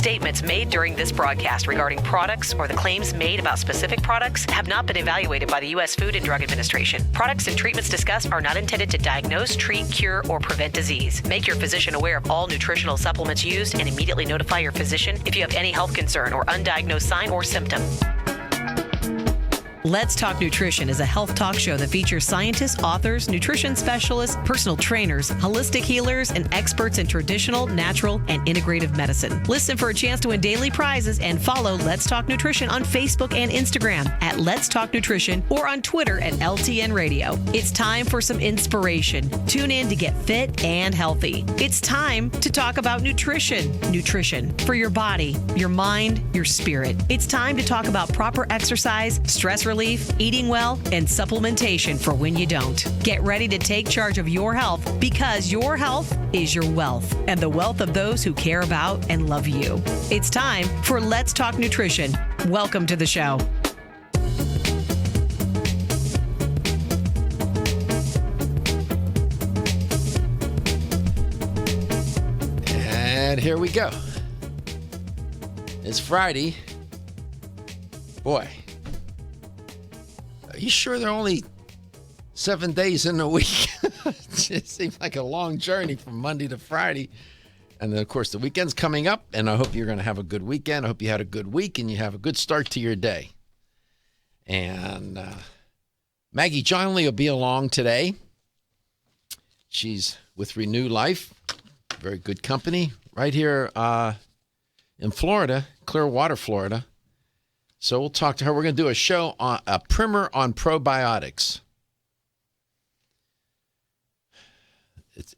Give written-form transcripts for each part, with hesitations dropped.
Statements made during this broadcast regarding products or the claims made about specific products have not been evaluated by the U.S. Food and Drug Administration. Products and treatments discussed are not intended to diagnose, treat, cure, or prevent disease. Make your physician aware of all nutritional supplements used and immediately notify your physician if you have any health concern or undiagnosed sign or symptom. Let's Talk Nutrition is a health talk show that features scientists, authors, nutrition specialists, personal trainers, holistic healers, and experts in traditional, natural, and integrative medicine. Listen for a chance to win daily prizes and follow Let's Talk Nutrition on Facebook and Instagram at Let's Talk Nutrition or on Twitter at LTN Radio. It's time for some inspiration. Tune in to get fit and healthy. It's time to talk about nutrition. Nutrition for your body, your mind, your spirit. It's time to talk about proper exercise, stress relief, eating well, and supplementation for when you don't. Get ready to take charge of your health because your health is your wealth and the wealth of those who care about and love you. It's time for Let's Talk Nutrition. Welcome to the show. And here we go. It's Friday. Boy. Are you sure there are only 7 days in the week? It seems like a long journey from Monday to Friday. And then, of course, the weekend's coming up, and I hope you're going to have a good weekend. I hope you had a good week and you have a good start to your day. And Maggie Johnle will be along today. She's with Renew Life, very good company, right here in Florida, Clearwater, Florida. So we'll talk to her. We're going to do a show on a primer on probiotics.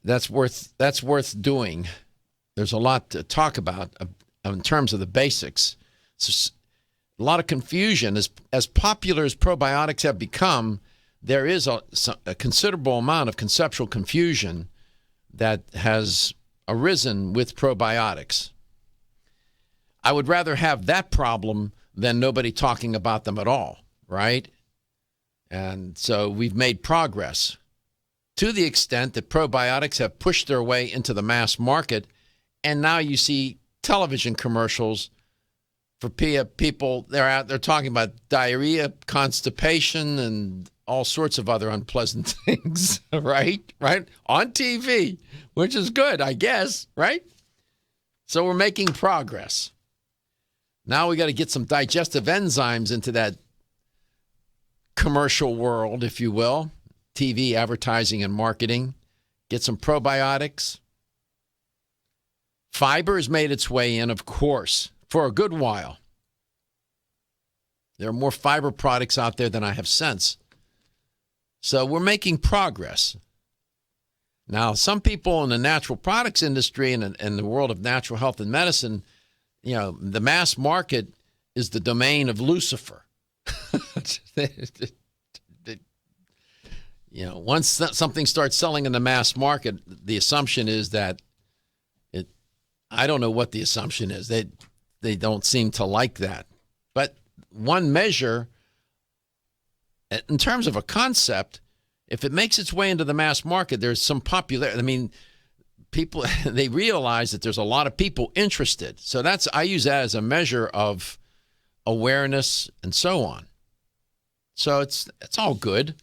That's worth doing. There's a lot to talk about in terms of the basics. So a lot of confusion. As popular as probiotics have become, there is a considerable amount of conceptual confusion that has arisen with probiotics. I would rather have that problem than nobody talking about them at all, right? And so we've made progress to the extent that probiotics have pushed their way into the mass market, and now you see television commercials for people. They're talking about diarrhea, constipation, and all sorts of other unpleasant things, right? On TV, which is good, I guess, right? So we're making progress. Now we got to get some digestive enzymes into that commercial world, if you will, TV advertising and marketing. Get some probiotics. Fiber has made its way in, of course, for a good while. There are more fiber products out there than I have sense. So we're making progress. Now, some people in the natural products industry and in the world of natural health and medicine, you know, the mass market is the domain of Lucifer. You know, once something starts selling in the mass market, the assumption is that I don't know what the assumption is. They don't seem to like that. But one measure, in terms of a concept, if it makes its way into the mass market, there's some popularity. I mean, people, they realize that there's a lot of people interested. So I use that as a measure of awareness and so on. So it's all good at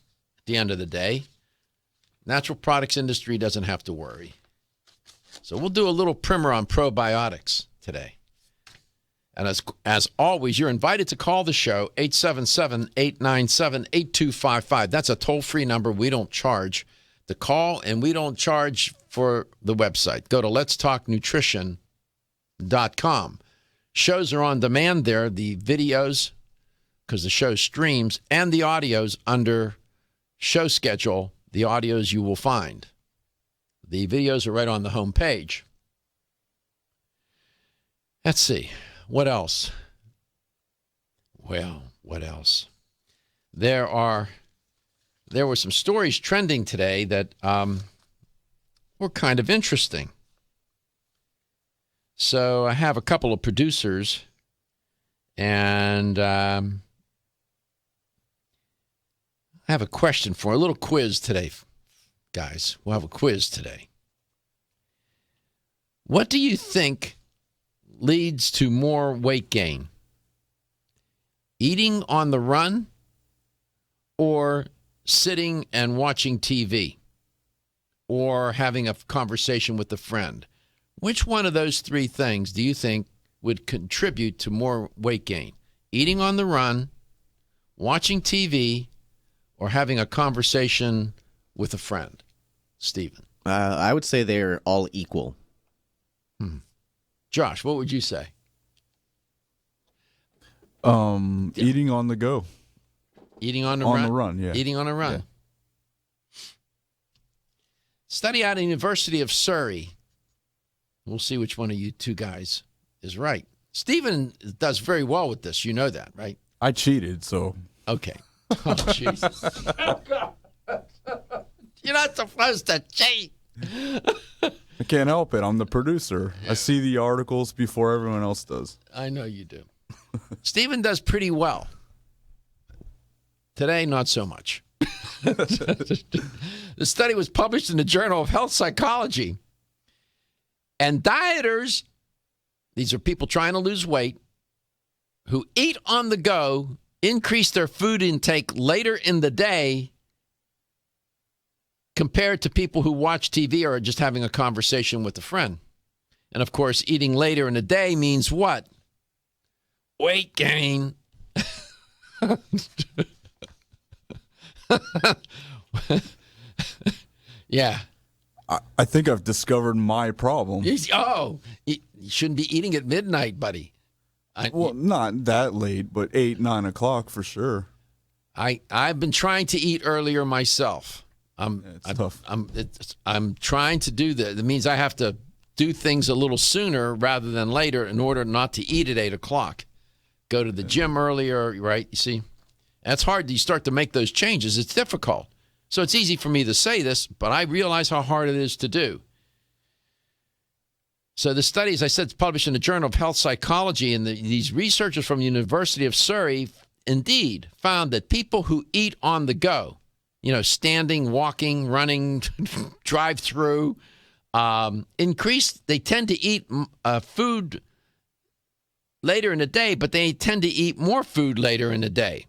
the end of the day. Natural products industry doesn't have to worry. So we'll do a little primer on probiotics today. And as always, you're invited to call the show, 877-897-8255. That's a toll-free number. We don't charge the call, and we don't charge for the website. Go to letstalknutrition.com. Shows are on demand there, the videos, because the show streams, and the audios under show schedule, the audios you will find. The videos are right on the home page. Let's see. What else? Well, what else? There were some stories trending today that were kind of interesting. So I have a couple of producers, and I have a question for a little quiz today, guys. We'll have a quiz today. What do you think leads to more weight gain? Eating on the run or sitting and watching TV or having a conversation with a friend? Which one of those three things do you think would contribute to more weight gain? Eating on the run, watching TV, or having a conversation with a friend? Stephen. I would say they're all equal. Josh, what would you say? Eating on the go. Eating on the On run? the run, yeah. Eating on a run. Yeah. Study out of the University of Surrey. We'll see which one of you two guys is right. Stephen does very well with this. You know that, right? I cheated, so. Okay. Oh, Jesus. You're not supposed to cheat. I can't help it. I'm the producer. I see the articles before everyone else does. I know you do. Stephen does pretty well. Today, not so much. The study was published in the Journal of Health Psychology. And dieters, these are people trying to lose weight, who eat on the go, increase their food intake later in the day compared to people who watch TV or are just having a conversation with a friend. And, of course, eating later in the day means what? Weight gain. Yeah. I think I've discovered my problem. You shouldn't be eating at midnight, buddy. Well, not that late, but 8, 9 o'clock for sure. I've been trying to eat earlier myself. It's tough. I'm trying to do that. It means I have to do things a little sooner rather than later in order not to eat at 8 o'clock. Go to the gym earlier, right? You see? That's hard. You start to make those changes. It's difficult. So it's easy for me to say this, but I realize how hard it is to do. So the study, as I said, is published in the Journal of Health Psychology, and these researchers from the University of Surrey indeed found that people who eat on the go, standing, walking, running, drive-through, they tend to eat food later in the day, but they tend to eat more food later in the day,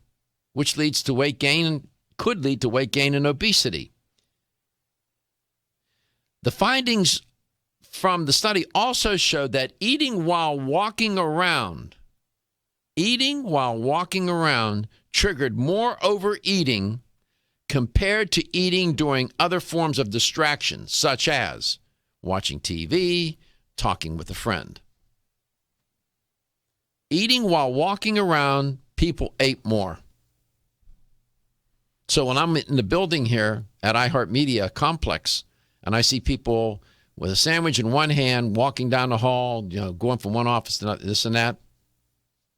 which leads to weight gain and could lead to weight gain and obesity. The findings from the study also showed that eating while walking around triggered more overeating compared to eating during other forms of distraction, such as watching TV, talking with a friend. Eating while walking around, people ate more. So when I'm in the building here at iHeartMedia Complex and I see people with a sandwich in one hand walking down the hall, going from one office to this and that,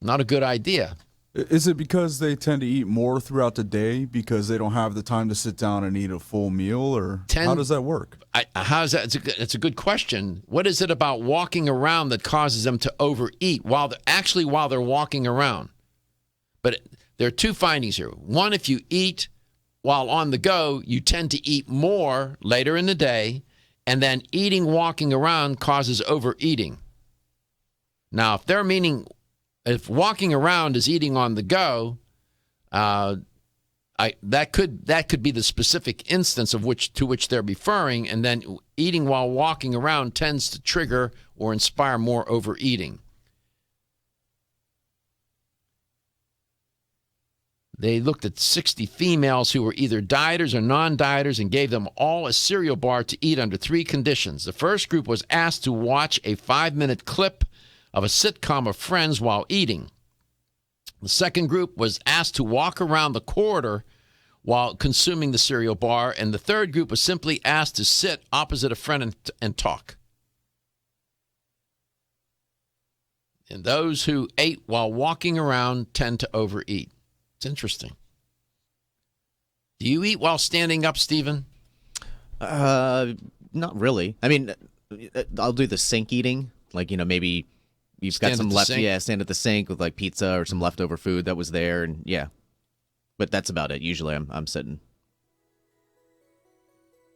not a good idea. Is it because they tend to eat more throughout the day because they don't have the time to sit down and eat a full meal, or how does that work? How's that? It's a good question. What is it about walking around that causes them to overeat while they're walking around? But there are two findings here. One, if you eat while on the go, you tend to eat more later in the day, and then walking around causes overeating. Now, if walking around is eating on the go, that could be the specific instance to which they're referring, and then eating while walking around tends to trigger or inspire more overeating. They looked at 60 females who were either dieters or non-dieters and gave them all a cereal bar to eat under 3 conditions. The first group was asked to watch a 5-minute clip of a sitcom of Friends while eating. The second group was asked to walk around the corridor while consuming the cereal bar, and the third group was simply asked to sit opposite a friend and talk. And those who ate while walking around tend to overeat. It's interesting. Do you eat while standing up, Stephen? Not really. I mean, I'll do the sink eating. Like, maybe you've got some left. Yeah, stand at the sink with like pizza or some leftover food that was there, and yeah. But that's about it. Usually, I'm sitting.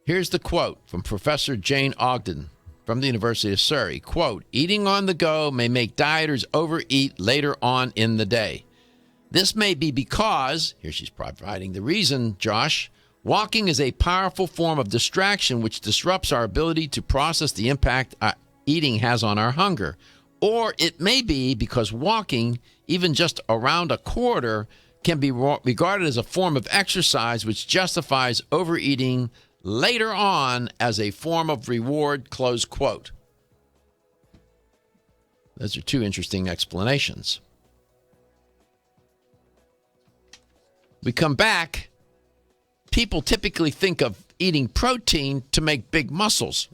Here's the quote from Professor Jane Ogden from the University of Surrey. Quote, eating on the go may make dieters overeat later on in the day. This may be because, here she's providing the reason, Josh, walking is a powerful form of distraction which disrupts our ability to process the impact eating has on our hunger. Or it may be because walking, even just around a quarter, can be regarded as a form of exercise which justifies overeating later on as a form of reward, close quote. Those are two interesting explanations. We come back. People typically think of eating protein to make big muscles.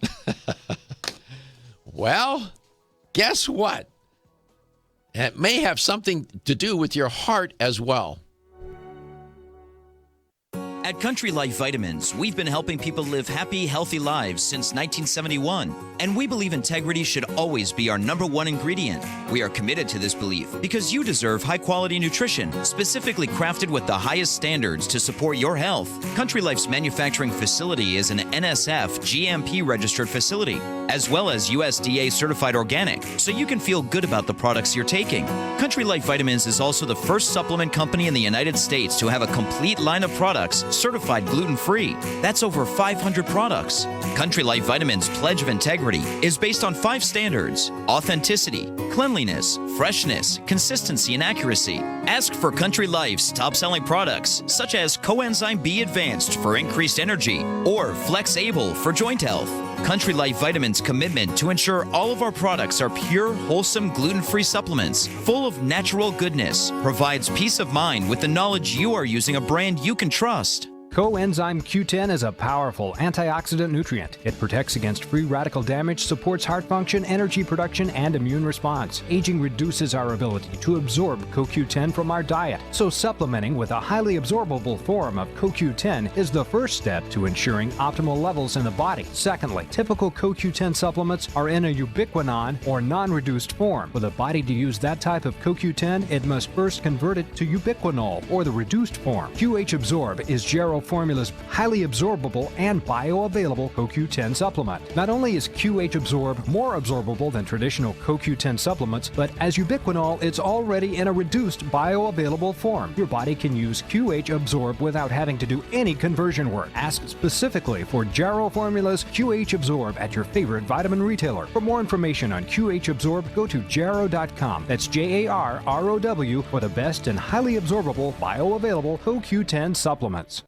Well, guess what? It may have something to do with your heart as well. At Country Life Vitamins, we've been helping people live happy, healthy lives since 1971. And we believe integrity should always be our #1 ingredient. We are committed to this belief because you deserve high-quality nutrition, specifically crafted with the highest standards to support your health. Country Life's manufacturing facility is an NSF GMP-registered facility, as well as USDA certified organic, so you can feel good about the products you're taking. Country Life Vitamins is also the first supplement company in the United States to have a complete line of products certified gluten-free. That's over 500 products. Country Life Vitamins' pledge of integrity is based on 5 standards: authenticity, cleanliness, freshness, consistency, and accuracy. Ask for Country Life's top-selling products, such as Coenzyme B Advanced for increased energy or Flex Able for joint health. Country Life Vitamins' commitment to ensure all of our products are pure, wholesome, gluten-free supplements full of natural goodness provides peace of mind with the knowledge you are using a brand you can trust. Coenzyme Q10 is a powerful antioxidant nutrient. It protects against free radical damage, supports heart function, energy production, and immune response. Aging reduces our ability to absorb CoQ10 from our diet, so supplementing with a highly absorbable form of CoQ10 is the first step to ensuring optimal levels in the body. Secondly, typical CoQ10 supplements are in a ubiquinone or non-reduced form. For the body to use that type of CoQ10, it must first convert it to ubiquinol or the reduced form. QH Absorb is Jarrow Formula's highly absorbable and bioavailable CoQ10 supplement. Not only is QH Absorb more absorbable than traditional CoQ10 supplements, but as ubiquinol, it's already in a reduced bioavailable form. Your body can use QH Absorb without having to do any conversion work. Ask specifically for Jarrow Formula's QH Absorb at your favorite vitamin retailer. For more information on QH Absorb, go to jarrow.com. That's JARROW for the best and highly absorbable bioavailable CoQ10 supplements.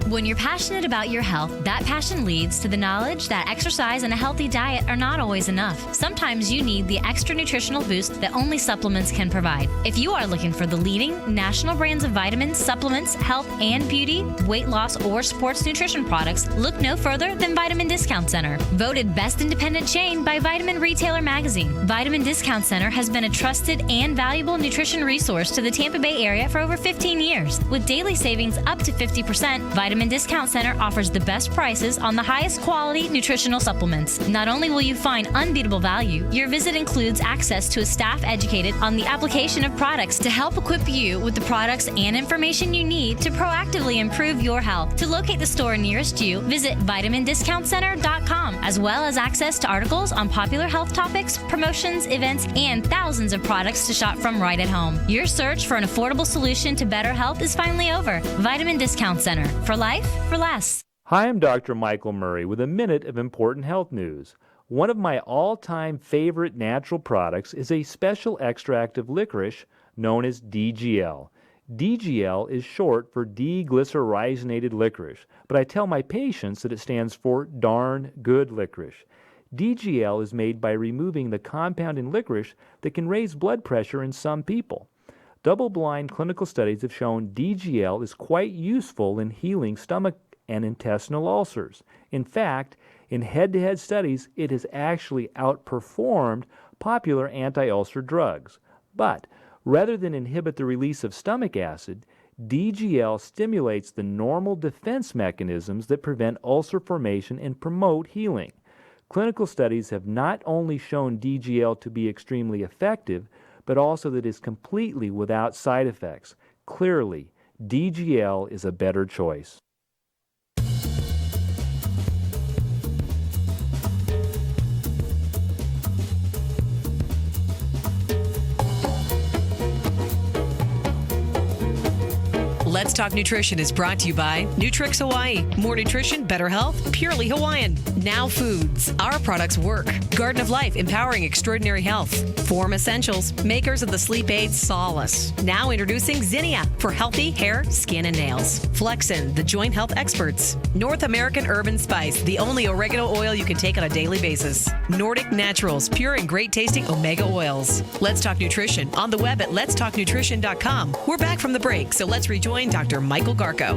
When you're passionate about your health, that passion leads to the knowledge that exercise and a healthy diet are not always enough. Sometimes you need the extra nutritional boost that only supplements can provide. If you are looking for the leading national brands of vitamins, supplements, health and beauty, weight loss, or sports nutrition products, look no further than Vitamin Discount Center. Voted Best Independent Chain by Vitamin Retailer Magazine, Vitamin Discount Center has been a trusted and valuable nutrition resource to the Tampa Bay area for over 15 years. With daily savings up to 50%, Vitamin Discount Center offers the best prices on the highest quality nutritional supplements. Not only will you find unbeatable value, your visit includes access to a staff educated on the application of products to help equip you with the products and information you need to proactively improve your health. To locate the store nearest you, visit vitamindiscountcenter.com, as well as access to articles on popular health topics, promotions, events, and thousands of products to shop from right at home. Your search for an affordable solution to better health is finally over. Vitamin Discount Center. For life, for less. Hi, I'm Dr. Michael Murray with a minute of important health news. One of my all-time favorite natural products is a special extract of licorice known as DGL. DGL is short for deglycyrrhizated licorice, but I tell my patients that it stands for darn good licorice. DGL is made by removing the compound in licorice that can raise blood pressure in some people. Double-blind clinical studies have shown DGL is quite useful in healing stomach and intestinal ulcers. In fact, in head-to-head studies, it has actually outperformed popular anti-ulcer drugs. But rather than inhibit the release of stomach acid, DGL stimulates the normal defense mechanisms that prevent ulcer formation and promote healing. Clinical studies have not only shown DGL to be extremely effective, but also that it is completely without side effects. Clearly, DGL is a better choice. Let's Talk Nutrition is brought to you by Nutrix Hawaii. More nutrition, better health, purely Hawaiian. Now Foods. Our products work. Garden of Life, empowering extraordinary health. Form Essentials, makers of the sleep aid Solace. Now introducing Zinnia for healthy hair, skin, and nails. Flexin, the joint health experts. North American Urban Spice, the only oregano oil you can take on a daily basis. Nordic Naturals, pure and great tasting omega oils. Let's Talk Nutrition on the web at letstalknutrition.com. We're back from the break, so let's rejoin Dr. Michael Garko.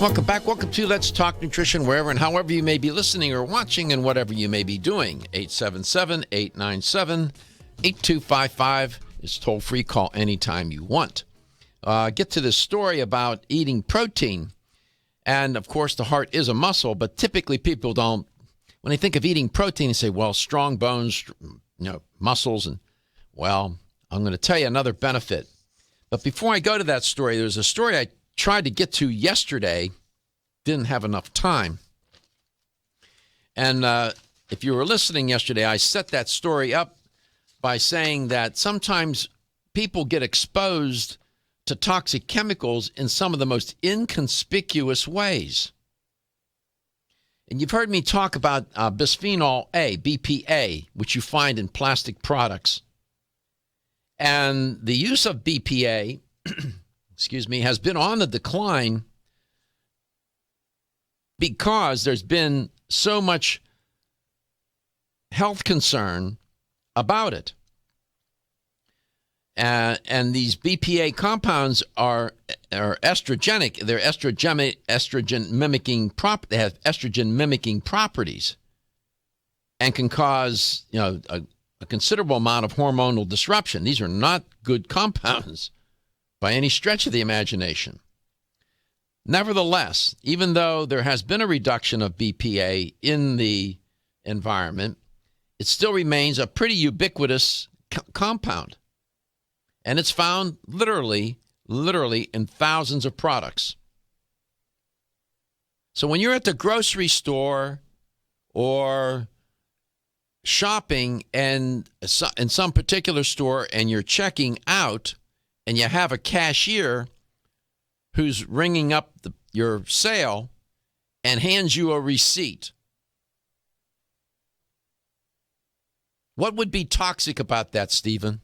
Welcome back. Welcome to Let's Talk Nutrition, wherever and however you may be listening or watching and whatever you may be doing. 877-897-8255 is toll-free. Call anytime you want. Get to this story about eating protein. And, of course, the heart is a muscle, but typically people don't, when they think of eating protein, they say, well, strong bones, muscles. And, well, I'm going to tell you another benefit. But before I go to that story, there's a story I tried to get to yesterday, didn't have enough time. And if you were listening yesterday, I set that story up by saying that sometimes people get exposed to toxic chemicals in some of the most inconspicuous ways. And you've heard me talk about bisphenol A, BPA, which you find in plastic products. And the use of BPA, has been on the decline because there's been so much health concern about it. And these BPA compounds are estrogenic. They're estrogen mimicking they have estrogen mimicking properties, and can cause a considerable amount of hormonal disruption. These are not good compounds by any stretch of the imagination. Nevertheless, even though there has been a reduction of BPA in the environment, it still remains a pretty ubiquitous compound. And it's found literally in thousands of products. So when you're at the grocery store or shopping and in some particular store and you're checking out and you have a cashier who's ringing up your sale and hands you a receipt, what would be toxic about that, Stephen?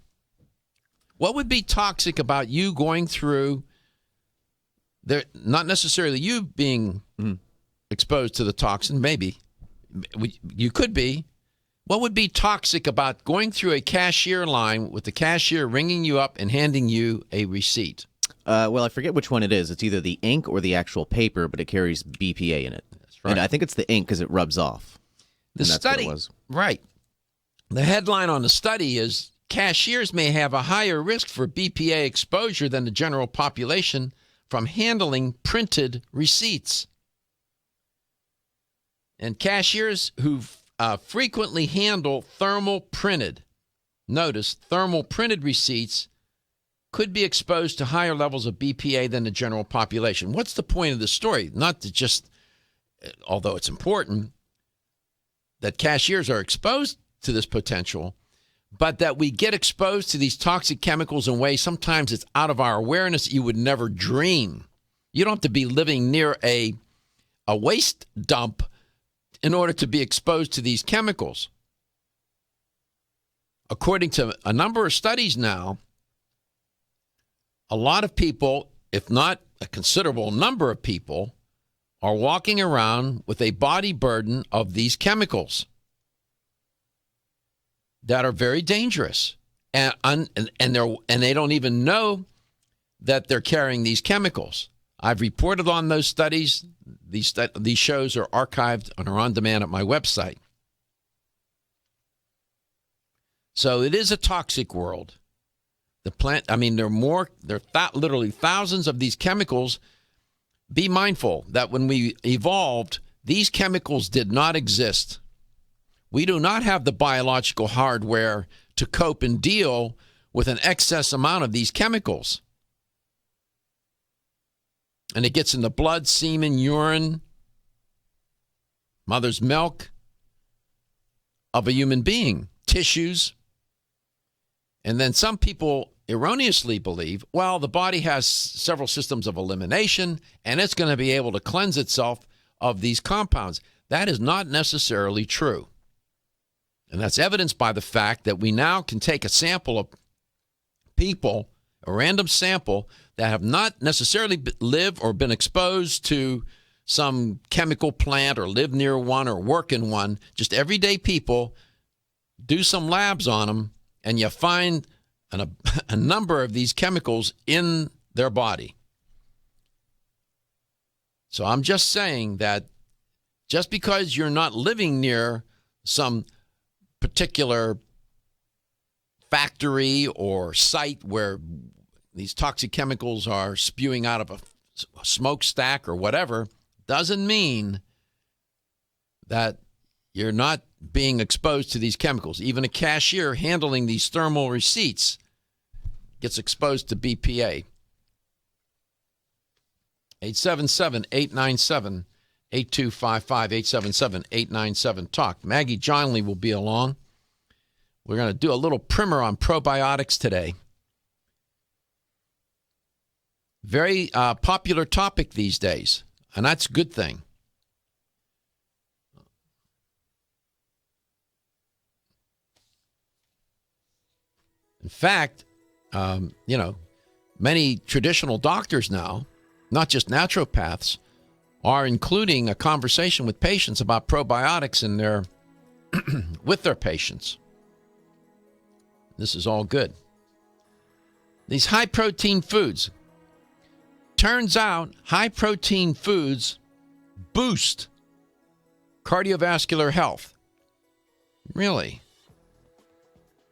What would be toxic about you going through there? Not necessarily you being exposed to the toxin, maybe. You could be. What would be toxic about going through a cashier line with the cashier ringing you up and handing you a receipt? Well, I forget which one it is. It's either the ink or the actual paper, but it carries BPA in it. That's right. And I think it's the ink because it rubs off. The study, what it was. Right. The headline on the study is, cashiers may have a higher risk for BPA exposure than the general population from handling printed receipts. And cashiers who frequently handle thermal printed receipts could be exposed to higher levels of BPA than the general population. What's the point of the story? Not to just, although it's important, that cashiers are exposed to this potential, but that we get exposed to these toxic chemicals in ways sometimes it's out of our awareness. You would never dream. You don't have to be living near a waste dump in order to be exposed to these chemicals. According to a number of studies now, a lot of people, if not a considerable number of people, are walking around with a body burden of these chemicals that are very dangerous, and they don't even know that they're carrying these chemicals. I've reported on those studies. These shows are archived and are on demand at my website. So it is a toxic world. There are literally thousands of these chemicals. Be mindful that when we evolved, these chemicals did not exist. We do not have the biological hardware to cope and deal with an excess amount of these chemicals. And it gets in the blood, semen, urine, mother's milk of a human being, tissues. And then some people erroneously believe, well, the body has several systems of elimination and it's going to be able to cleanse itself of these compounds. That is not necessarily true. And that's evidenced by the fact that we now can take a sample of people, a random sample, that have not necessarily lived or been exposed to some chemical plant or live near one or work in one, just everyday people, do some labs on them, and you find a number of these chemicals in their body. So I'm just saying that just because you're not living near some particular factory or site where these toxic chemicals are spewing out of a smokestack or whatever, doesn't mean that you're not being exposed to these chemicals. Even a cashier handling these thermal receipts gets exposed to BPA. 877-897-8255, 877-897-TALK. Maggie Johnle will be along. We're going to do a little primer on probiotics today. Very popular topic these days, and that's a good thing. In fact, many traditional doctors now, not just naturopaths, are including a conversation with patients about probiotics in their with their patients. This is all good. These high-protein foods. Turns out high-protein foods boost cardiovascular health. Really?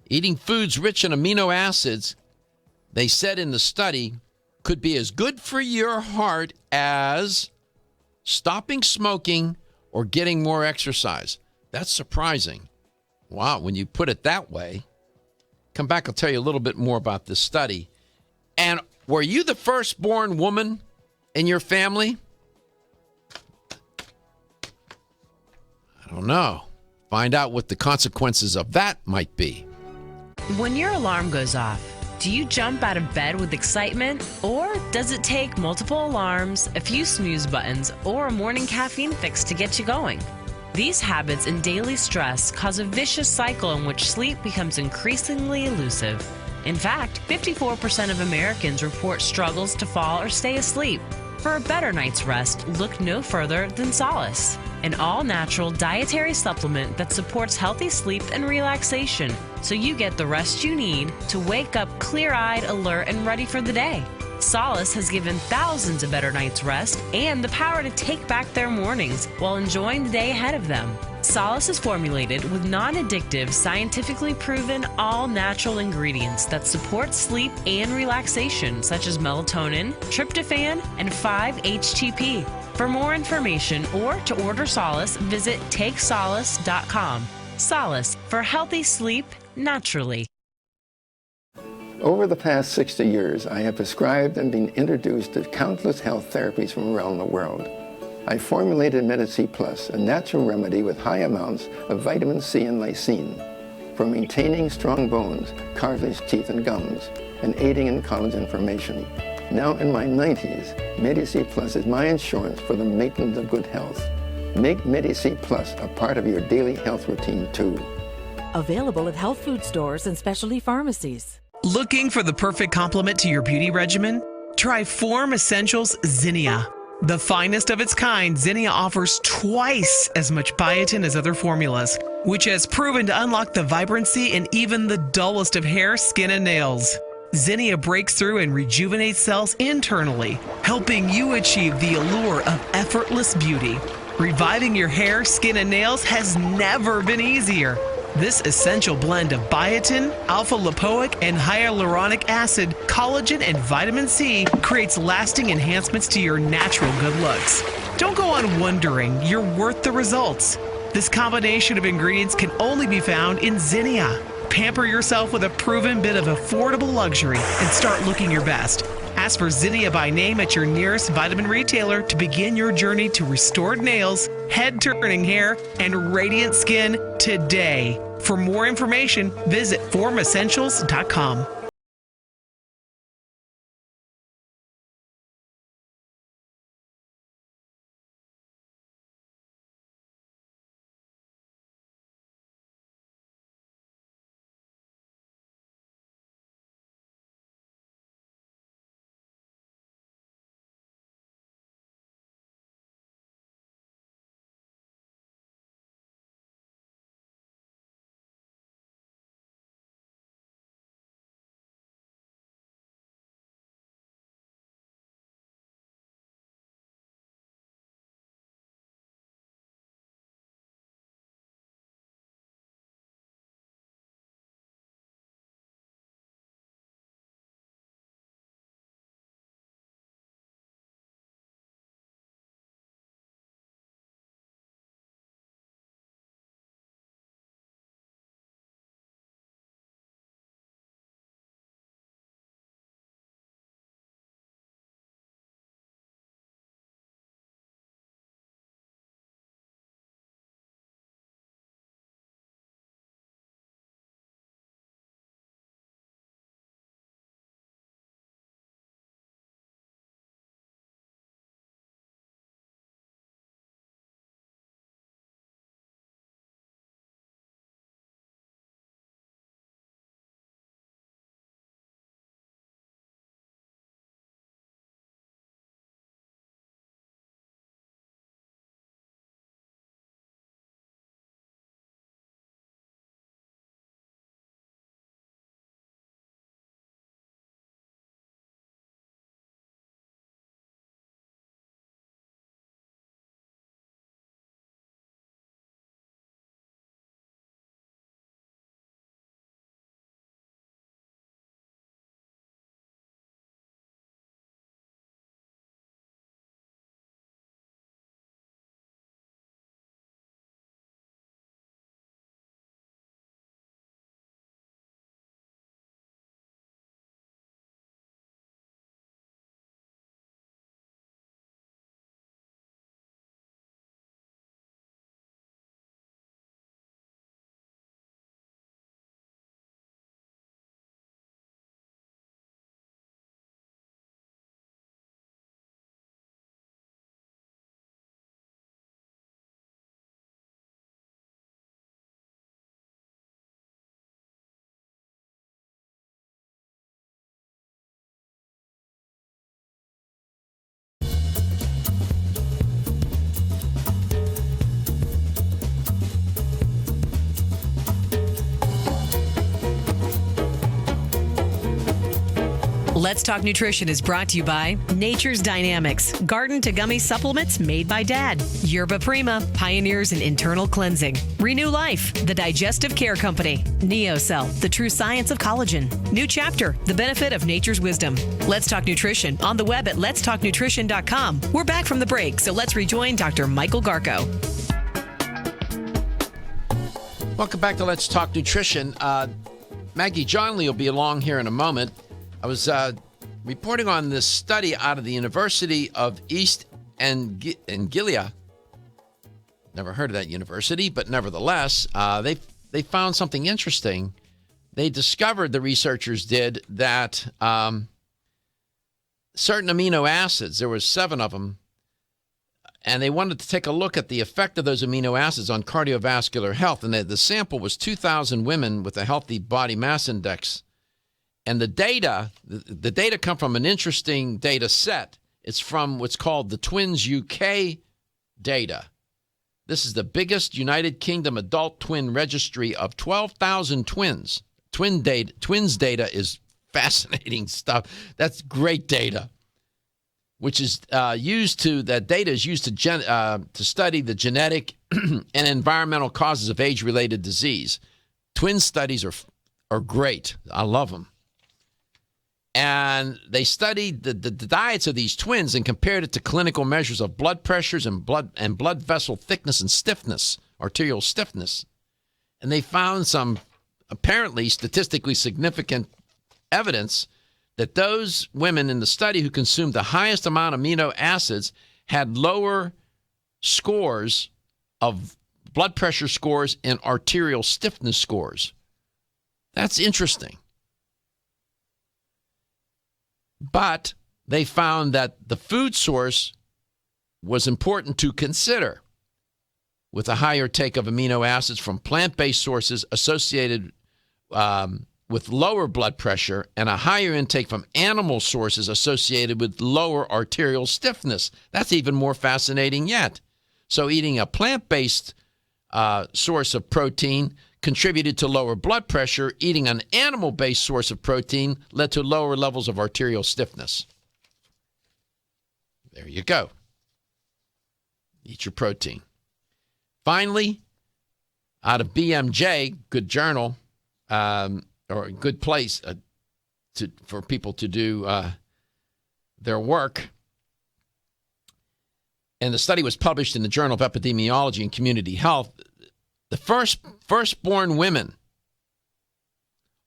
Eating foods rich in amino acids, they said in the study, could be as good for your heart as stopping smoking or getting more exercise. That's surprising. Wow, when you put it that way. Come back, I'll tell you a little bit more about this study. And were you the firstborn woman in your family? I don't know. Find out what the consequences of that might be. When your alarm goes off, do you jump out of bed with excitement? Or does it take multiple alarms, a few snooze buttons, or a morning caffeine fix to get you going? These habits and daily stress cause a vicious cycle in which sleep becomes increasingly elusive. In fact, 54% of Americans report struggles to fall or stay asleep. For a better night's rest, look no further than Solace, an all-natural dietary supplement that supports healthy sleep and relaxation, so you get the rest you need to wake up clear-eyed, alert, and ready for the day. Solace has given thousands a better night's rest and the power to take back their mornings while enjoying the day ahead of them. Solace is formulated with non-addictive, scientifically proven, all-natural ingredients that support sleep and relaxation, such as melatonin, tryptophan, and 5-HTP. For more information or to order Solace, visit TakeSolace.com. Solace, for healthy sleep naturally. Over the past 60 years, I have prescribed and been introduced to countless health therapies from around the world. I formulated Medi-C Plus, a natural remedy with high amounts of vitamin C and lysine for maintaining strong bones, cartilage, teeth, and gums, and aiding in collagen formation. Now in my 90s, Medi-C Plus is my insurance for the maintenance of good health. Make Medi-C Plus a part of your daily health routine too. Available at health food stores and specialty pharmacies. Looking for the perfect complement to your beauty regimen? Try Form Essentials Zinnia. The finest of its kind, Zinnia offers twice as much biotin as other formulas, which has proven to unlock the vibrancy in even the dullest of hair, skin, and nails. Zinnia breaks through and rejuvenates cells internally, helping you achieve the allure of effortless beauty. Reviving your hair, skin, and nails has never been easier. This essential blend of biotin, alpha-lipoic, and hyaluronic acid, collagen, and vitamin C creates lasting enhancements to your natural good looks. Don't go on wondering, you're worth the results. This combination of ingredients can only be found in Zinnia. Pamper yourself with a proven bit of affordable luxury and start looking your best. Ask for Zinnia by name at your nearest vitamin retailer to begin your journey to restored nails, head-turning hair, and radiant skin today. For more information, visit formessentials.com. Let's Talk Nutrition is brought to you by Nature's Dynamics, garden to gummy supplements made by Dad. Yerba Prima, pioneers in internal cleansing. Renew Life, the digestive care company. NeoCell, the true science of collagen. New Chapter, the benefit of nature's wisdom. Let's Talk Nutrition on the web at letstalknutrition.com. We're back from the break, so let's rejoin Dr. Michael Garko. Welcome back to Let's Talk Nutrition. Maggie Johnle will be along here in a moment. I was reporting on this study out of the University of East Anglia. Never heard of that university, but nevertheless, they found something interesting. They discovered, the researchers did, that certain amino acids, there were 7 of them, and they wanted to take a look at the effect of those amino acids on cardiovascular health. And the sample was 2,000 women with a healthy body mass index. And the data come from an interesting data set. It's from what's called the Twins UK data. This is the biggest United Kingdom adult twin registry of 12,000 twins. Twins data is fascinating stuff. That's great data, which is used to study the genetic and environmental causes of age-related disease. Twin studies are great. I love them. And they studied the diets of these twins and compared it to clinical measures of blood pressures and blood vessel thickness and stiffness, arterial stiffness. And they found some apparently statistically significant evidence that those women in the study who consumed the highest amount of amino acids had lower scores of blood pressure scores and arterial stiffness scores. That's interesting. But they found that the food source was important to consider, with a higher take of amino acids from plant-based sources associated with lower blood pressure and a higher intake from animal sources associated with lower arterial stiffness. That's even more fascinating yet. So eating a plant-based source of protein contributed to lower blood pressure. Eating an animal-based source of protein led to lower levels of arterial stiffness. There you go. Eat your protein. Finally, out of BMJ, good journal, or a good place for people to do their work. And the study was published in the Journal of Epidemiology and Community Health. The firstborn women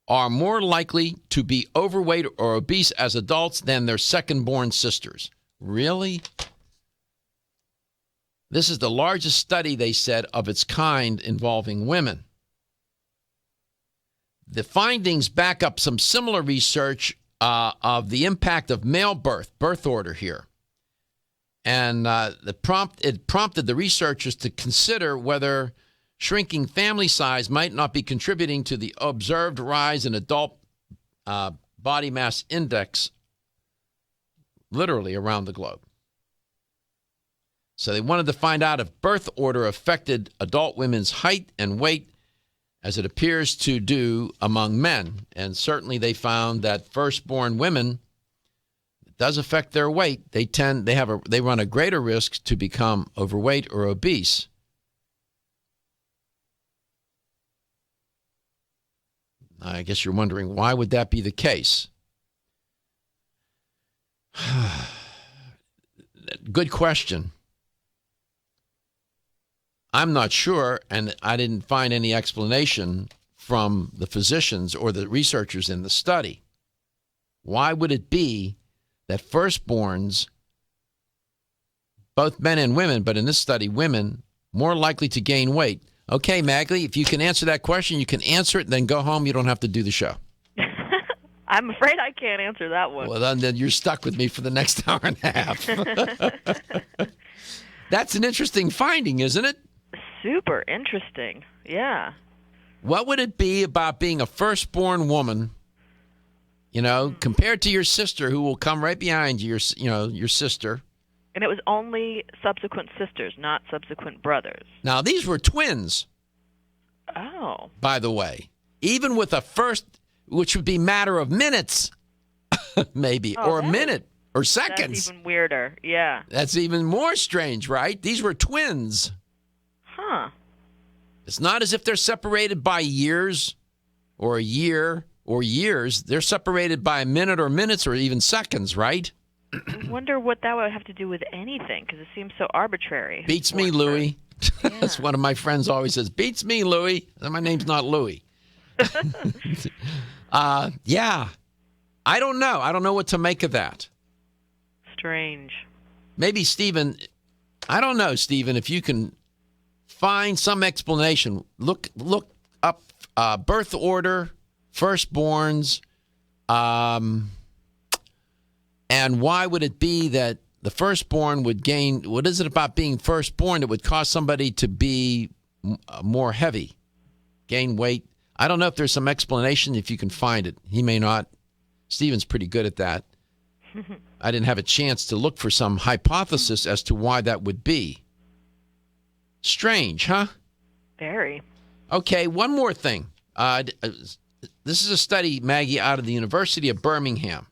are more likely to be overweight or obese as adults than their second-born sisters. Really? This is the largest study, they said, of its kind involving women. The findings back up some similar research of the impact of male birth order here. And it prompted the researchers to consider whether shrinking family size might not be contributing to the observed rise in adult body mass index literally around the globe. So they wanted to find out if birth order affected adult women's height and weight as it appears to do among men. And certainly they found that firstborn women, it does affect their weight. They run a greater risk to become overweight or obese. I guess you're wondering, why would that be the case? Good question. I'm not sure, and I didn't find any explanation from the physicians or the researchers in the study. Why would it be that firstborns, both men and women, but in this study, women, more likely to gain weight? Okay, Maggie, if you can answer that question, you can answer it, then go home. You don't have to do the show. I'm afraid I can't answer that one. Well, then you're stuck with me for the next hour and a half. That's an interesting finding, isn't it? Super interesting. Yeah. What would it be about being a firstborn woman, compared to your sister who will come right behind you, your sister? And it was only subsequent sisters, not subsequent brothers. Now, these were twins. Oh. By the way. Even with a first, which would be matter of minutes. maybe, or a minute, or seconds. That's even weirder, yeah. That's even more strange, right? These were twins. Huh. It's not as if they're separated by years or a year or years. They're separated by a minute or minutes or even seconds, right? I wonder what that would have to do with anything, because it seems so arbitrary. Beats me, Louie. Yeah. That's one of my friends always says, beats me, Louie. And my name's not Louie. Yeah. I don't know. I don't know what to make of that. Strange. Maybe, Stephen, I don't know, Stephen, if you can find some explanation. Look up birth order, firstborns, and why would it be that the firstborn would gain? What is it about being firstborn that would cause somebody to be more heavy, gain weight? I don't know if there's some explanation. If you can find it, he may not. Stephen's pretty good at that. I didn't have a chance to look for some hypothesis as to why that would be. Strange, huh? Very. Okay, one more thing. This is a study, Maggie, out of the University of Birmingham.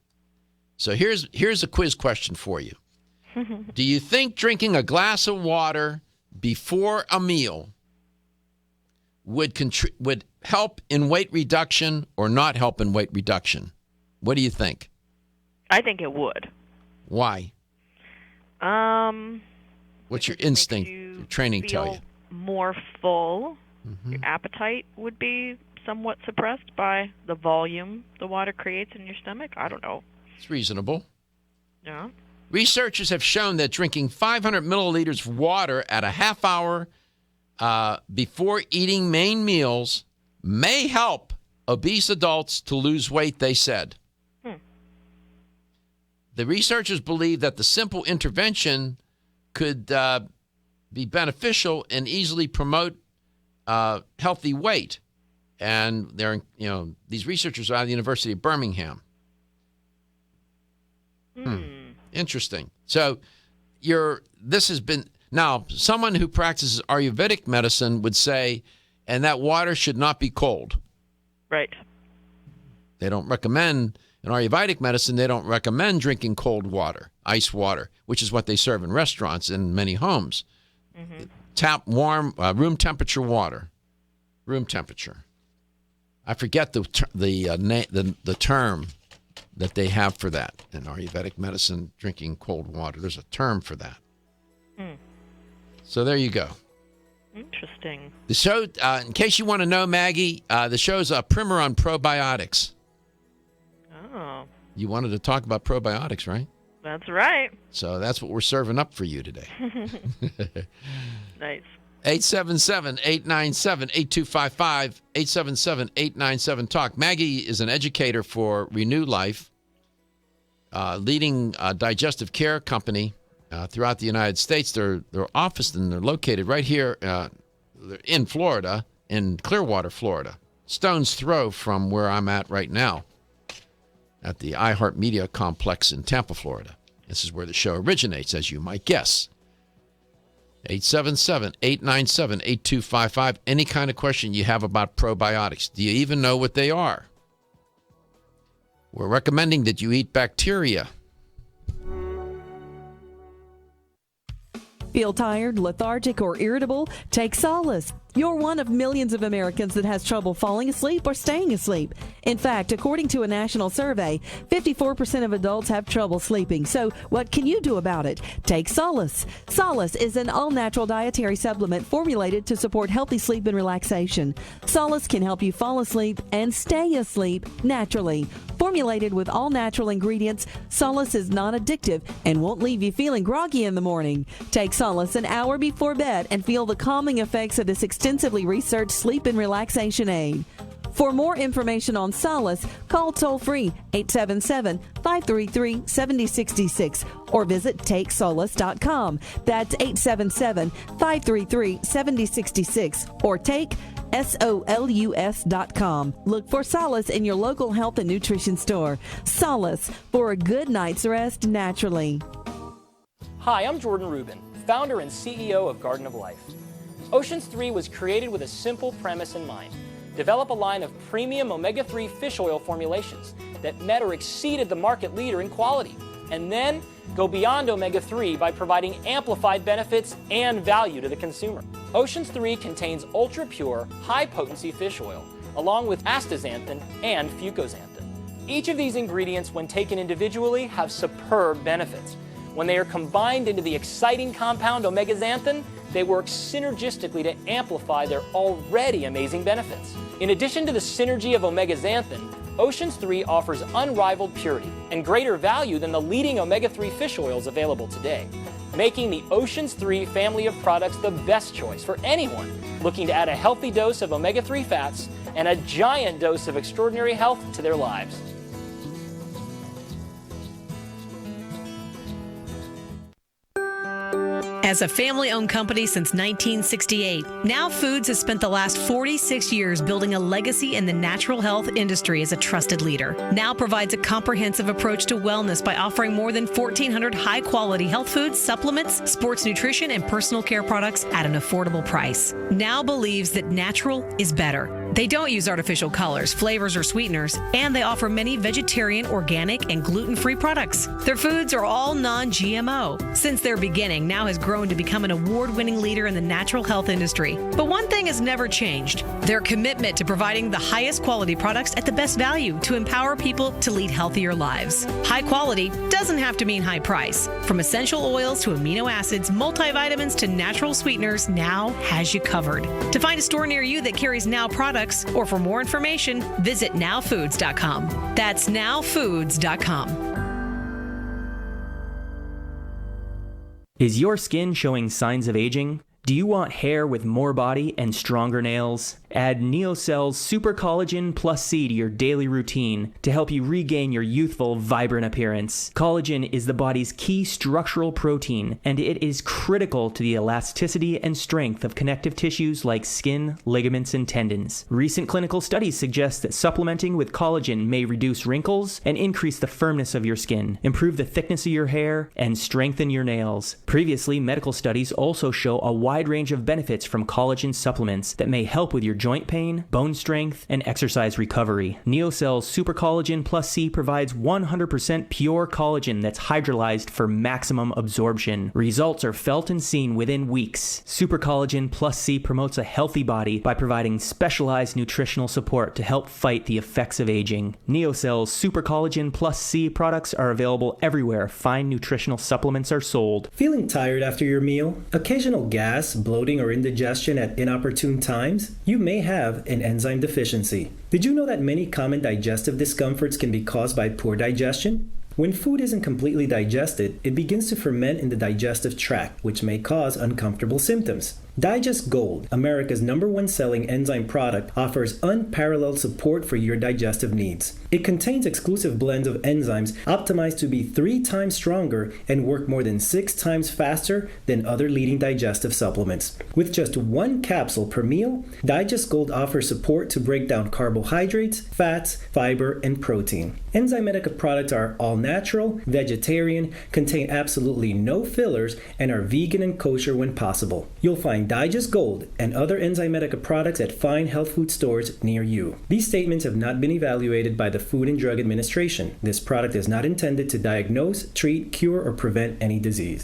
So here's a quiz question for you. Do you think drinking a glass of water before a meal would help in weight reduction or not help in weight reduction? What do you think? I think it would. Why? What's your instinct? Your training tell you? More full. Mm-hmm. Your appetite would be somewhat suppressed by the volume the water creates in your stomach. I don't know. It's reasonable. Yeah. Researchers have shown that drinking 500 milliliters of water at a half hour before eating main meals may help obese adults to lose weight, they said. The researchers believe that the simple intervention could be beneficial and easily promote healthy weight. And these researchers are out of the University of Birmingham. Interesting. So this has been, now someone who practices Ayurvedic medicine would say, and that water should not be cold. Right. They don't recommend, in Ayurvedic medicine, they don't recommend drinking cold water, ice water, which is what they serve in restaurants in many homes. Mm-hmm. Tap warm, room temperature water. Room temperature. I forget the term that they have for that in Ayurvedic medicine, drinking cold water. There's a term for that. So there you go. Interesting. The show, in case you want to know, Maggie, the show's a primer on probiotics. Oh. You wanted to talk about probiotics, right? That's right. So that's what we're serving up for you today. Nice. 877-897-8255, 877-897-TALK. Maggie is an educator for Renew Life, leading digestive care company throughout the United States. Their office, and they're located right here in Florida, in Clearwater, Florida. Stone's throw from where I'm at right now at the iHeartMedia complex in Tampa, Florida. This is where the show originates, as you might guess. 877-897-8255. Any kind of question you have about probiotics. Do you even know what they are? We're recommending that you eat bacteria. Feel tired, lethargic, or irritable? Take solace. You're one of millions of Americans that has trouble falling asleep or staying asleep. In fact, according to a national survey, 54% of adults have trouble sleeping. So what can you do about it? Take Solace. Solace is an all-natural dietary supplement formulated to support healthy sleep and relaxation. Solace can help you fall asleep and stay asleep naturally. Formulated with all-natural ingredients, Solace is not addictive and won't leave you feeling groggy in the morning. Take Solace an hour before bed and feel the calming effects of this extensively researched sleep and relaxation aid. For more information on Solace, call toll-free 877-533-7066 or visit TakeSolace.com. That's 877-533-7066 or take SOLUS.com. Look for Solace in your local health and nutrition store. Solace, for a good night's rest naturally. Hi, I'm Jordan Rubin, founder and CEO of Garden of Life. Oceans 3 was created with a simple premise in mind. Develop a line of premium omega-3 fish oil formulations that met or exceeded the market leader in quality. And then go beyond omega-3 by providing amplified benefits and value to the consumer. Oceans 3 contains ultra-pure, high-potency fish oil, along with astaxanthin and fucoxanthin. Each of these ingredients, when taken individually, have superb benefits. When they are combined into the exciting compound omega-xanthin, they work synergistically to amplify their already amazing benefits. In addition to the synergy of omega-xanthin, Oceans 3 offers unrivaled purity and greater value than the leading omega-3 fish oils available today, making the Oceans 3 family of products the best choice for anyone looking to add a healthy dose of omega-3 fats and a giant dose of extraordinary health to their lives. As a family-owned company since 1968, Now Foods has spent the last 46 years building a legacy in the natural health industry as a trusted leader. Now provides a comprehensive approach to wellness by offering more than 1,400 high-quality health foods, supplements, sports nutrition, and personal care products at an affordable price. Now believes that natural is better. They don't use artificial colors, flavors, or sweeteners, and they offer many vegetarian, organic, and gluten-free products. Their foods are all non-GMO. Since their beginning, Now has grown to become an award-winning leader in the natural health industry. But one thing has never changed: their commitment to providing the highest quality products at the best value to empower people to lead healthier lives. High quality doesn't have to mean high price. From essential oils to amino acids, multivitamins to natural sweeteners, Now has you covered. To find a store near you that carries Now products, or for more information, visit nowfoods.com. That's nowfoods.com. Is your skin showing signs of aging? Do you want hair with more body and stronger nails? Add NeoCell's Super Collagen Plus C to your daily routine to help you regain your youthful, vibrant appearance. Collagen is the body's key structural protein, and it is critical to the elasticity and strength of connective tissues like skin, ligaments, and tendons. Recent clinical studies suggest that supplementing with collagen may reduce wrinkles and increase the firmness of your skin, improve the thickness of your hair, and strengthen your nails. Previously, medical studies also show a wide range of benefits from collagen supplements that may help with your joint pain, bone strength, and exercise recovery. NeoCell's Super Collagen Plus C provides 100% pure collagen that's hydrolyzed for maximum absorption. Results are felt and seen within weeks. Super Collagen Plus C promotes a healthy body by providing specialized nutritional support to help fight the effects of aging. NeoCell's Super Collagen Plus C products are available everywhere fine nutritional supplements are sold. Feeling tired after your meal? Occasional gas, bloating, or indigestion at inopportune times? You may have an enzyme deficiency. Did you know that many common digestive discomforts can be caused by poor digestion? When food isn't completely digested, it begins to ferment in the digestive tract, which may cause uncomfortable symptoms. Digest Gold, America's #1 selling enzyme product, offers unparalleled support for your digestive needs. It contains exclusive blends of enzymes optimized to be 3 times stronger and work more than 6 times faster than other leading digestive supplements. With just 1 capsule per meal, Digest Gold offers support to break down carbohydrates, fats, fiber, and protein. Enzymatica products are all natural, vegetarian, contain absolutely no fillers, and are vegan and kosher when possible. You'll find Digest Gold and other Enzymatica products at fine health food stores near you. These statements have not been evaluated by the Food and Drug Administration. This product is not intended to diagnose, treat, cure, or prevent any disease.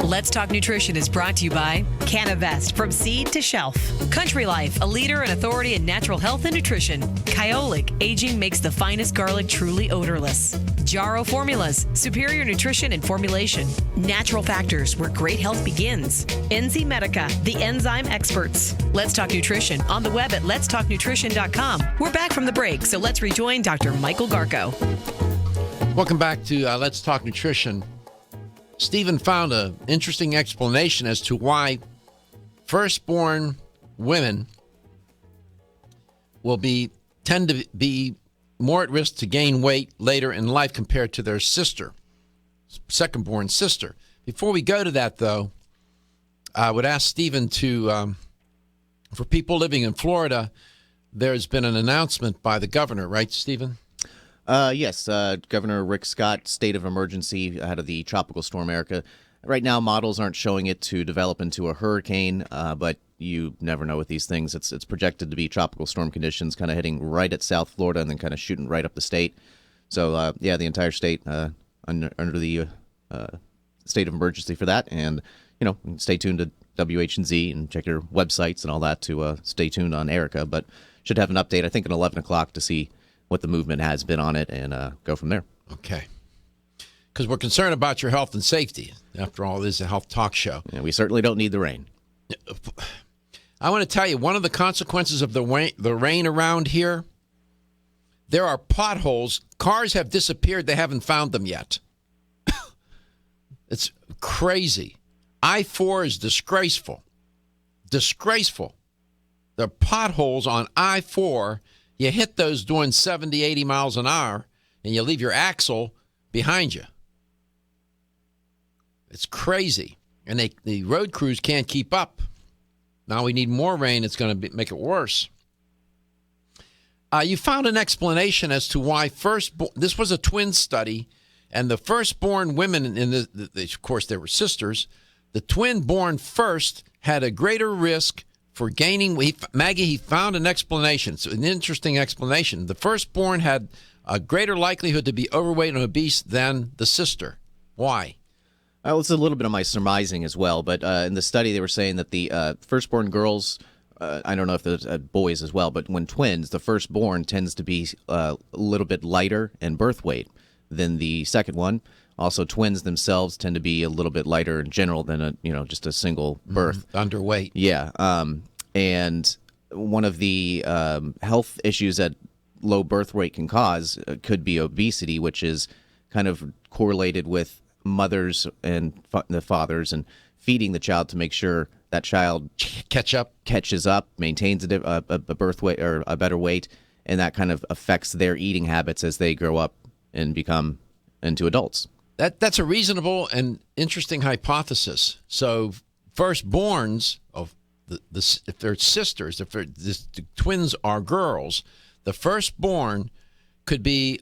Let's Talk Nutrition is brought to you by Canavest, from seed to shelf. Country Life, a leader and authority in natural health and nutrition. Kyolic, aging makes the finest garlic truly odorless. Jarrow Formulas, superior nutrition and formulation. Natural Factors, where great health begins. Enzymatica, the enzyme experts. Let's Talk Nutrition on the web at letstalknutrition.com. We're back from the break, so let's rejoin Dr. Michael Garko. Welcome back to Let's Talk Nutrition. Stephen found an interesting explanation as to why firstborn women will tend to be more at risk to gain weight later in life compared to their second-born sister. Before we go to that, though, I would ask Stephen to, for people living in Florida, there's been an announcement by the governor, right, Stephen? Yes, Governor Rick Scott, state of emergency ahead of the tropical storm Erica. Right now, models aren't showing it to develop into a hurricane, but you never know with these things. It's projected to be tropical storm conditions, kind of hitting right at South Florida and then kind of shooting right up the state. So, the entire state under the state of emergency for that. And, stay tuned to WH&Z and check your websites and all that to stay tuned on Erica. But should have an update, I think, at 11 o'clock to see what the movement has been on it and go from there. Okay. Because we're concerned about your health and safety. After all, this is a health talk show. Yeah, we certainly don't need the rain. I want to tell you, one of the consequences of the rain around here, there are potholes. Cars have disappeared. They haven't found them yet. It's crazy. I-4 is disgraceful. Disgraceful. The potholes on I-4, you hit those doing 70, 80 miles an hour, and you leave your axle behind you. It's crazy. And the road crews can't keep up. Now we need more rain. It's going to make it worse. You found an explanation as to why this was a twin study, and the firstborn women, of course, they were sisters. The twin born first had a greater risk for gaining weight. Maggie, he found an explanation. It's an interesting explanation. The firstborn had a greater likelihood to be overweight and obese than the sister. Why? Well, it's a little bit of my surmising as well, but in the study they were saying that the firstborn girls, I don't know if there's boys as well, but when twins, the firstborn tends to be a little bit lighter in birth weight than the second one. Also, twins themselves tend to be a little bit lighter in general than just a single birth. Underweight. Yeah, and one of the health issues that low birth weight can cause could be obesity, which is kind of correlated with mothers and the fathers and feeding the child to make sure that child catches up, maintains a birth weight or a better weight, and that kind of affects their eating habits as they grow up and become into adults. That's a reasonable and interesting hypothesis. So firstborns of if they're sisters, if the twins are girls, the firstborn could be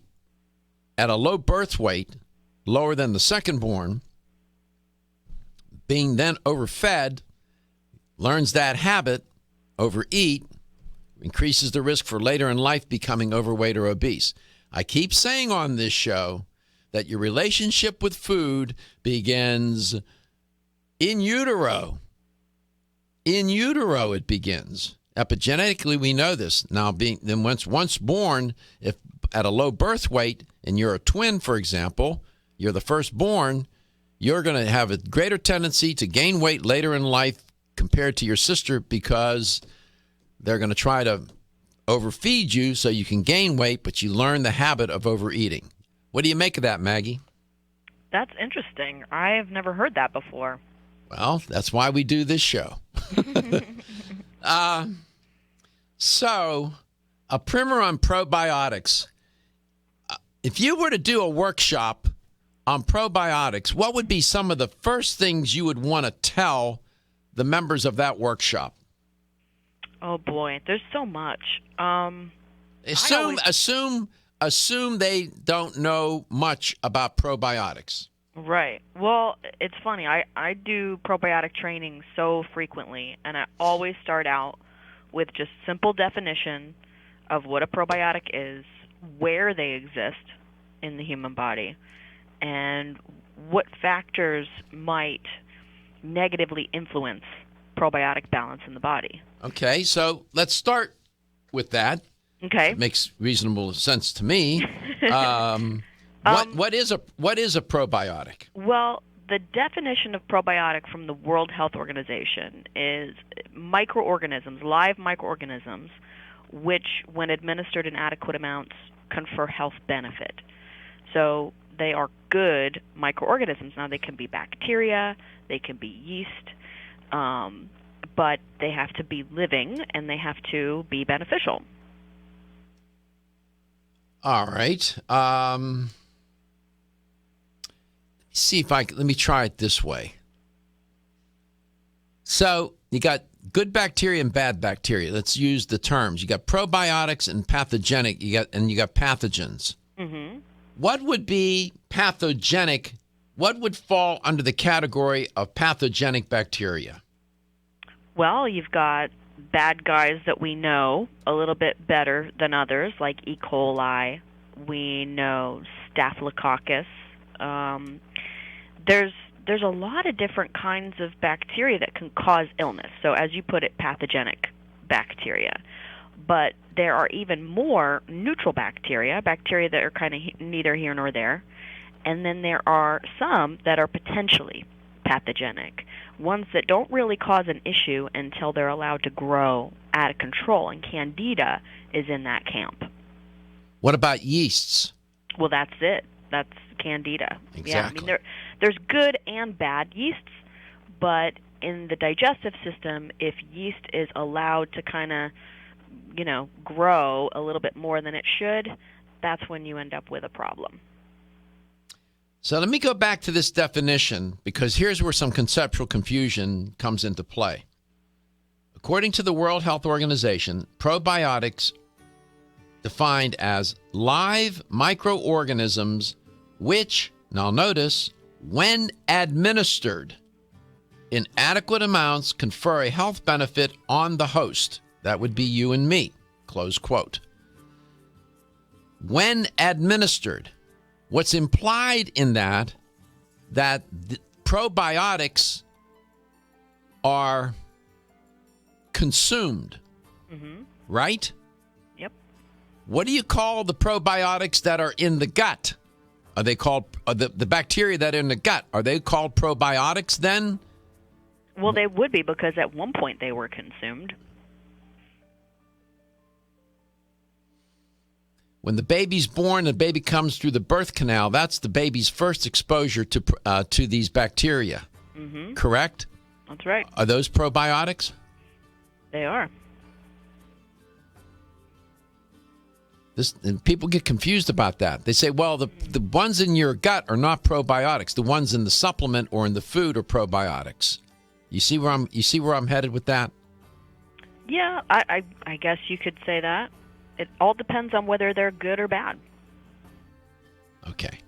at a low birth weight, lower than the secondborn, being then overfed, learns that habit, overeat, increases the risk for later in life becoming overweight or obese. I keep saying on this show that your relationship with food begins in utero. In utero it begins. Epigenetically, we know this. Now, once born, if at a low birth weight, and you're a twin, for example, you're the firstborn, you're going to have a greater tendency to gain weight later in life compared to your sister because they're going to try to overfeed you so you can gain weight, but you learn the habit of overeating. What do you make of that, Maggie? That's interesting. I have never heard that before. Well, that's why we do this show. So, a primer on probiotics. If you were to do a workshop on probiotics, what would be some of the first things you would want to tell the members of that workshop? Oh boy, there's so much. Assume they don't know much about probiotics. Right. Well, it's funny. I do probiotic training so frequently, and I always start out with just simple definition of what a probiotic is, where they exist in the human body, and what factors might negatively influence probiotic balance in the body. Okay, so let's start with that. Okay. It makes reasonable sense to me. What is a probiotic? Well, the definition of probiotic from the World Health Organization is microorganisms, live microorganisms, which, when administered in adequate amounts, confer health benefit. So they are good microorganisms. Now, they can be bacteria, they can be yeast, but they have to be living and they have to be beneficial. All right. Let me try it this way. So you got good bacteria and bad bacteria. Let's use the terms. You got probiotics and pathogenic. You got pathogens. Mm-hmm. What would be pathogenic? What would fall under the category of pathogenic bacteria? Well, you've got bad guys that we know a little bit better than others, like E. coli. We know Staphylococcus. There's a lot of different kinds of bacteria that can cause illness. So as you put it, pathogenic bacteria. But there are even more neutral bacteria that are kind of neither here nor there. And then there are some that are potentially pathogenic, ones that don't really cause an issue until they're allowed to grow out of control. And Candida is in that camp. What about yeasts? Well, that's it. That's Candida. Exactly. Yeah, I mean, there's good and bad yeasts, but in the digestive system, if yeast is allowed to kind of, grow a little bit more than it should, that's when you end up with a problem. So let me go back to this definition, because here's where some conceptual confusion comes into play. According to the World Health Organization, probiotics defined as live microorganisms which, now notice, when administered in adequate amounts, confer a health benefit on the host. That would be you and me, close quote. When administered, what's implied in that the probiotics are consumed, right? Yep. What do you call the probiotics that are in the gut? Are they called, the bacteria that are in the gut, are they called probiotics then? Well, they would be, because at one point they were consumed. When the baby's born, the baby comes through the birth canal, that's the baby's first exposure to these bacteria. Mm-hmm. Correct? That's right. Are those probiotics? They are. And people get confused about that. They say, well, the ones in your gut are not probiotics. The ones in the supplement or in the food are probiotics. You see where I'm headed with that? Yeah, I guess you could say that. It all depends on whether they're good or bad. Okay.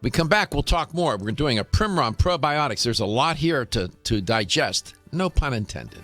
We come back, we'll talk more. We're doing a primer on probiotics. There's a lot here to digest. No pun intended.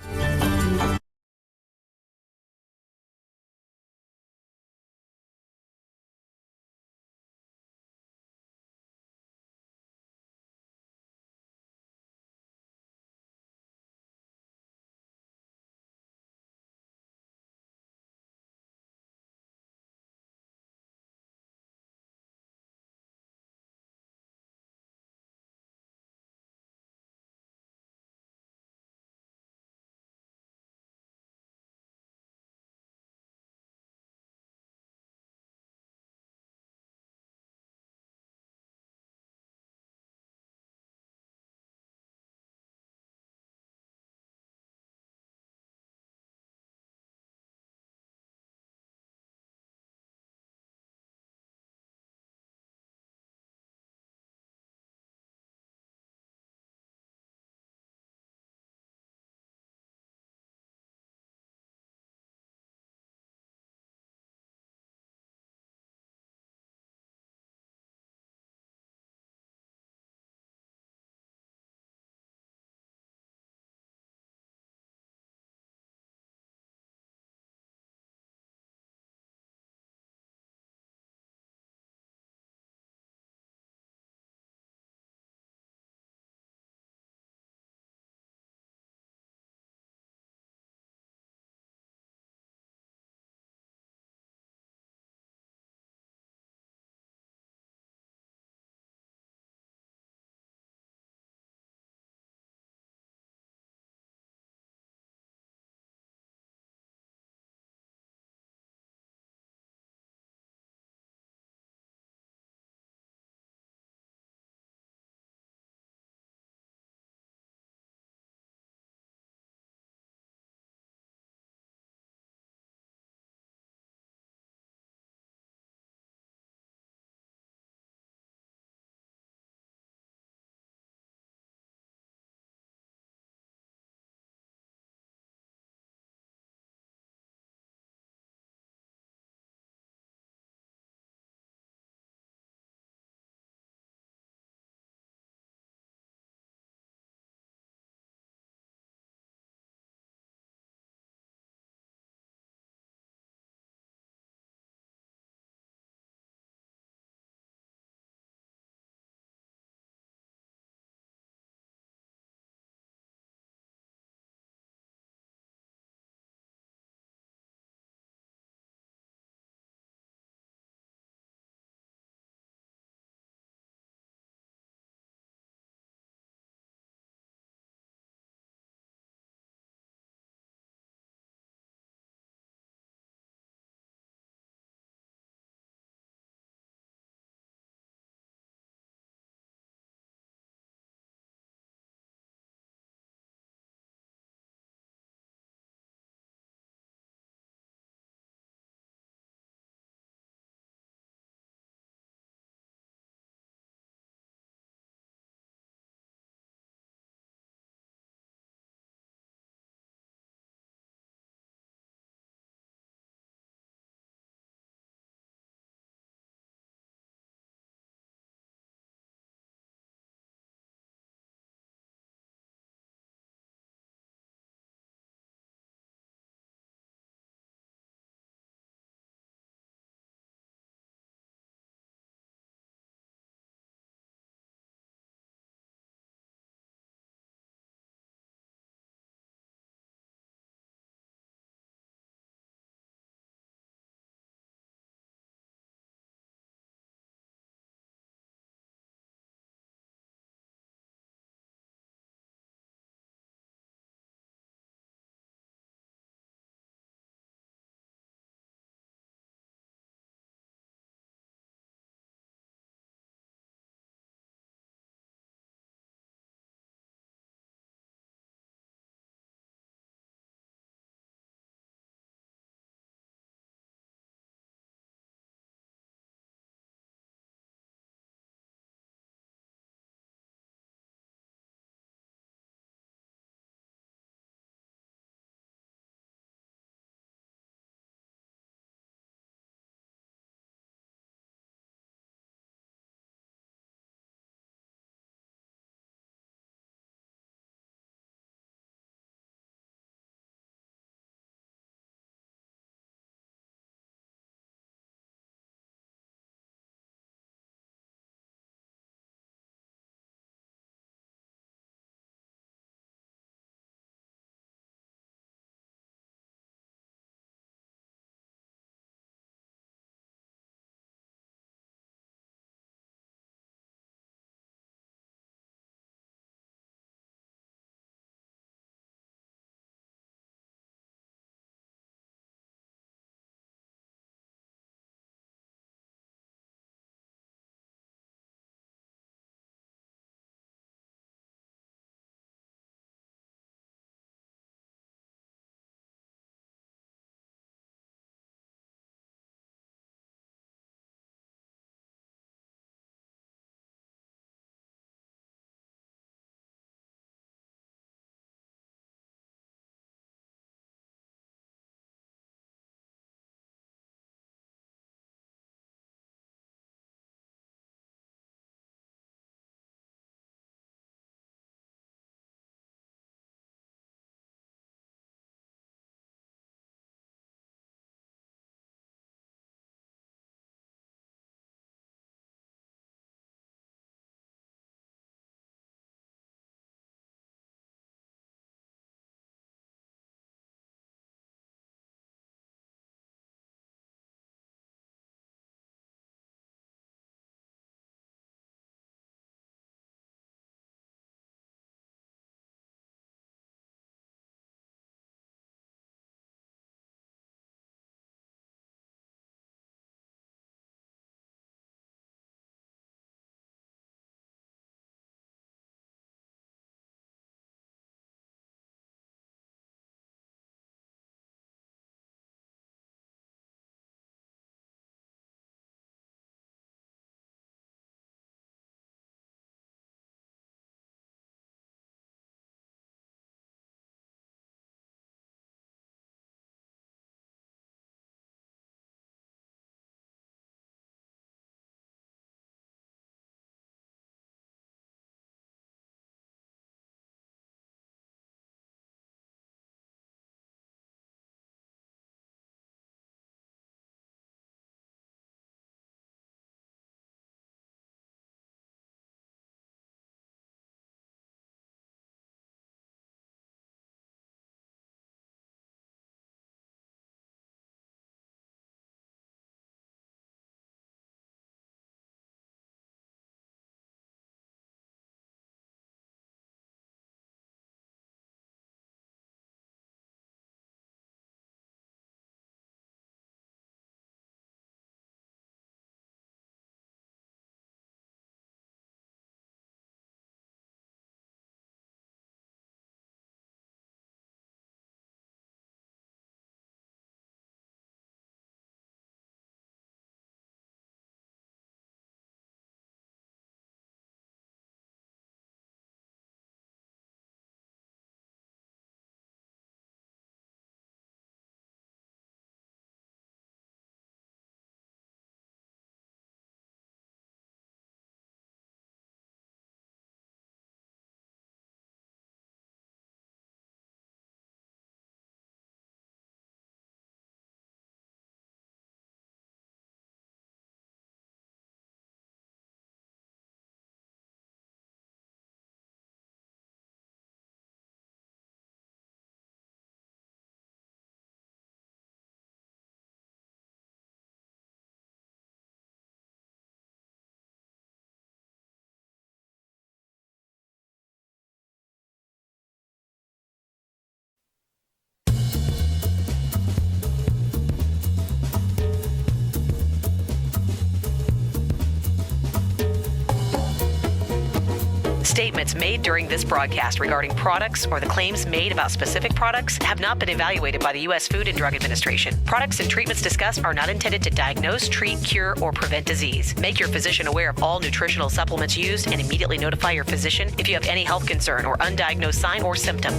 statements made during this broadcast regarding products or the claims made about specific products have not been evaluated by the U.S. Food and Drug Administration. Products and treatments discussed are not intended to diagnose, treat, cure, or prevent disease. Make your physician aware of all nutritional supplements used and immediately notify your physician if you have any health concern or undiagnosed sign or symptom.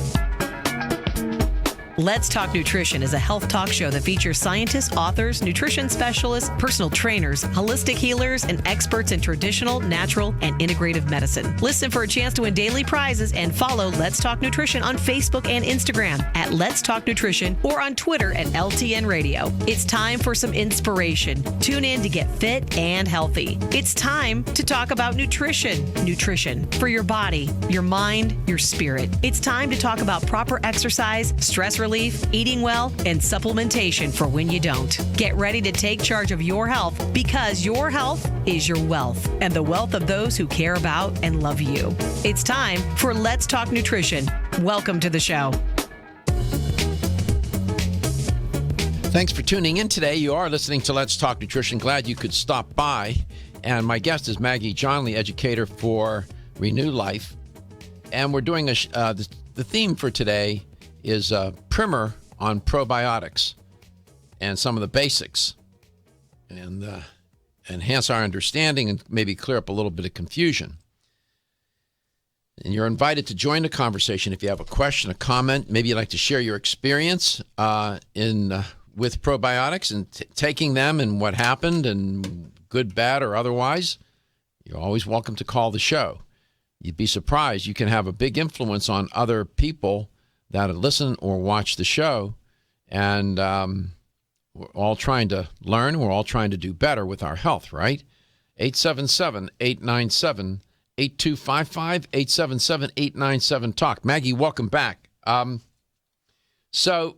Let's Talk Nutrition is a health talk show that features scientists, authors, nutrition specialists, personal trainers, holistic healers, and experts in traditional, natural, and integrative medicine. Listen for a chance to win daily prizes and follow Let's Talk Nutrition on Facebook and Instagram at Let's Talk Nutrition or on Twitter at LTN Radio. It's time for some inspiration. Tune in to get fit and healthy. It's time to talk about nutrition. Nutrition for your body, your mind, your spirit. It's time to talk about proper exercise, stress relief, eating well, and supplementation for when you don't. Get ready to take charge of your health because your health is your wealth and the wealth of those who care about and love you. It's time for Let's Talk Nutrition. Welcome to the show. Thanks for tuning in today. You are listening to Let's Talk Nutrition. Glad you could stop by. And my guest is Maggie, Johnle, educator for Renew Life. And we're doing the theme for today is a primer on probiotics and some of the basics and enhance our understanding and maybe clear up a little bit of confusion. And you're invited to join the conversation if you have a question, a comment. Maybe you'd like to share your experience with probiotics and taking them and what happened and good, bad, or otherwise. You're always welcome to call the show. You'd be surprised. You can have a big influence on other people that listen or watch the show, and we're all trying to learn. We're all trying to do better with our health, right? 877-897-8255, 877-897-TALK. Maggie, welcome back. So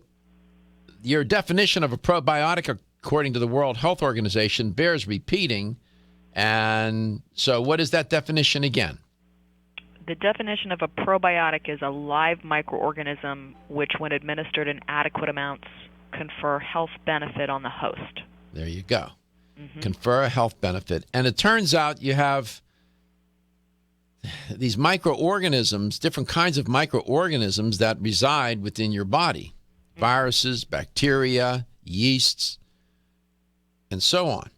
your definition of a probiotic, according to the World Health Organization, bears repeating. And so what is that definition again? The definition of a probiotic is a live microorganism which, when administered in adequate amounts, confer health benefit on the host. There you go. Mm-hmm. Confer a health benefit. And it turns out you have these microorganisms, different kinds of microorganisms that reside within your body. Viruses, bacteria, yeasts, and so on.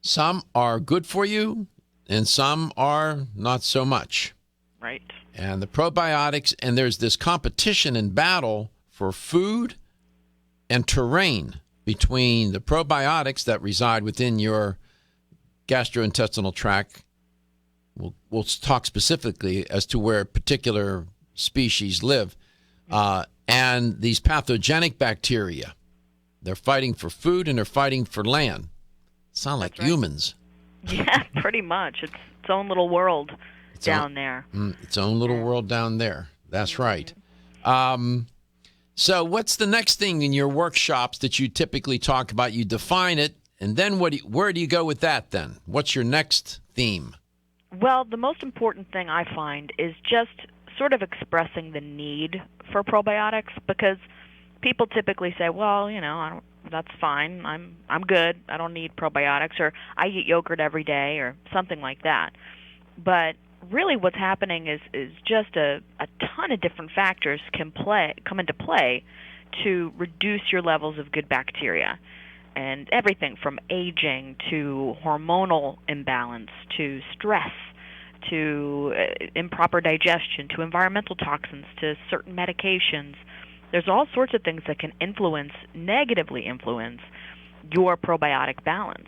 Some are good for you, and some are not so much. Right. And the probiotics, and there's this competition and battle for food and terrain between the probiotics that reside within your gastrointestinal tract. We'll talk specifically as to where particular species live. And these pathogenic bacteria. They're fighting for food and they're fighting for land. Sound like humans. Yeah, pretty much. It's its own little world down there. Its own little world down there. That's right. So what's the next thing in your workshops that you typically talk about? You define it, and then where do you go with that then? What's your next theme? Well, the most important thing I find is just sort of expressing the need for probiotics, because people typically say, well, that's fine. I'm good. I don't need probiotics, or I eat yogurt every day, or something like that. But really, what's happening is just a ton of different factors come into play to reduce your levels of good bacteria, and everything from aging to hormonal imbalance to stress to improper digestion to environmental toxins to certain medications. There's all sorts of things that can negatively influence your probiotic balance.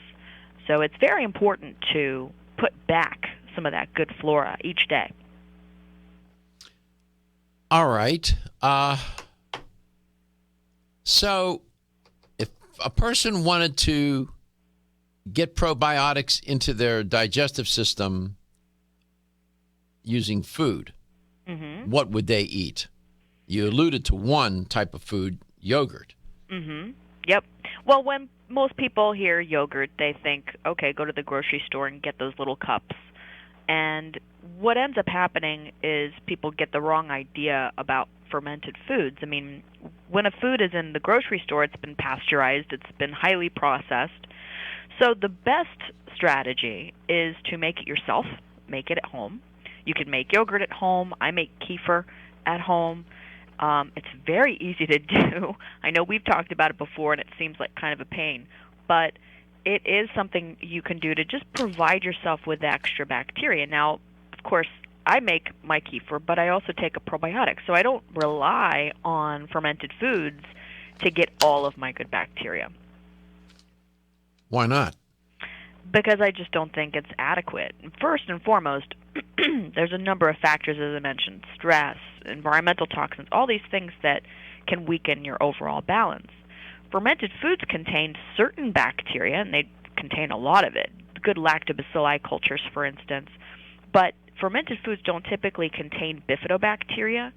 So it's very important to put back some of that good flora each day. All right. So if a person wanted to get probiotics into their digestive system using food, what would they eat? You alluded to one type of food, yogurt. Yep. Well, when most people hear yogurt, they think, okay, go to the grocery store and get those little cups. And what ends up happening is people get the wrong idea about fermented foods. I mean, when a food is in the grocery store, it's been pasteurized, it's been highly processed. So the best strategy is to make it yourself, make it at home. You can make yogurt at home. I make kefir at home. It's very easy to do. I know we've talked about it before, and it seems like kind of a pain, but it is something you can do to just provide yourself with extra bacteria. Now, of course, I make my kefir, but I also take a probiotic, so I don't rely on fermented foods to get all of my good bacteria. Why not? Because I just don't think it's adequate. First and foremost, there's a number of factors, as I mentioned: stress, environmental toxins, all these things that can weaken your overall balance. Fermented foods contain certain bacteria, and they contain a lot of it. Good lactobacilli cultures, for instance. But fermented foods don't typically contain bifidobacteria.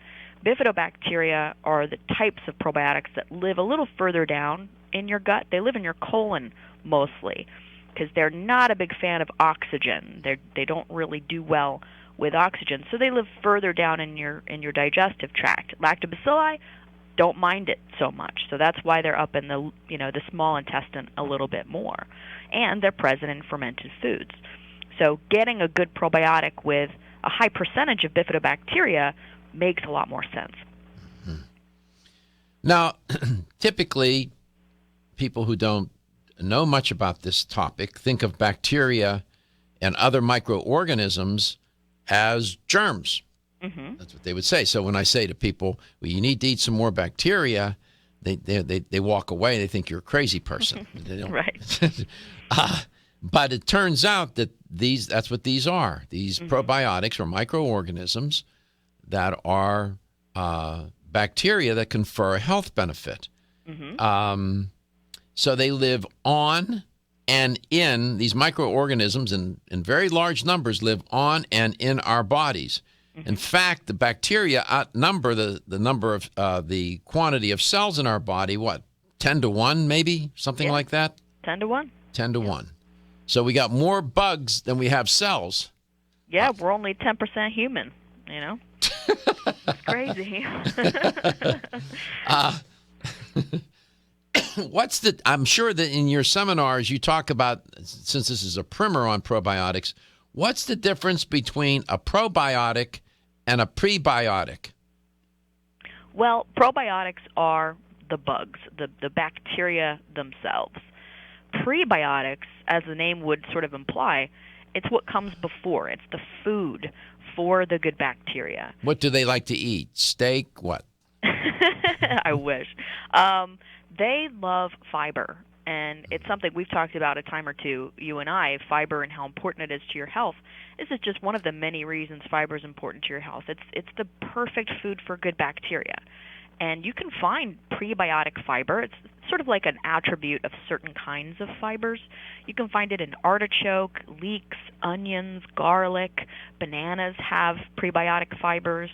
Bifidobacteria are the types of probiotics that live a little further down in your gut. They live in your colon mostly, because they're not a big fan of oxygen. They don't really do well with oxygen, so they live further down in your digestive tract. Lactobacilli don't mind it so much, so that's why they're up in the small intestine a little bit more, and they're present in fermented foods. So getting a good probiotic with a high percentage of bifidobacteria makes a lot more sense. Mm-hmm. Now, typically, people who don't know much about this topic think of bacteria and other microorganisms as germs. Mm-hmm. That's what they would say. So when I say to people, well, you need to eat some more bacteria, they walk away. They think you're a crazy person. They don't. Right. But it turns out that that's what these are. These probiotics are microorganisms that are bacteria that confer a health benefit. Mm-hmm. So they live on and in, these microorganisms in very large numbers live on and in our bodies. Mm-hmm. In fact, the bacteria outnumber the number of the quantity of cells in our body, 10 to 1 maybe? Something like that? 10 to 1. 10 to 1. So we got more bugs than we have cells. Yeah, we're only 10% human, It's crazy. I'm sure that in your seminars you talk about, since this is a primer on probiotics, what's the difference between a probiotic and a prebiotic? Well, probiotics are the bugs, the bacteria themselves. Prebiotics, as the name would sort of imply, it's what comes before. It's the food for the good bacteria. What do they like to eat? Steak? What? I wish. They love fiber, and it's something we've talked about a time or two, you and I, fiber and how important it is to your health. This is just one of the many reasons fiber is important to your health. It's the perfect food for good bacteria. And you can find prebiotic fiber. It's sort of like an attribute of certain kinds of fibers. You can find it in artichoke, leeks, onions, garlic. Bananas have prebiotic fibers.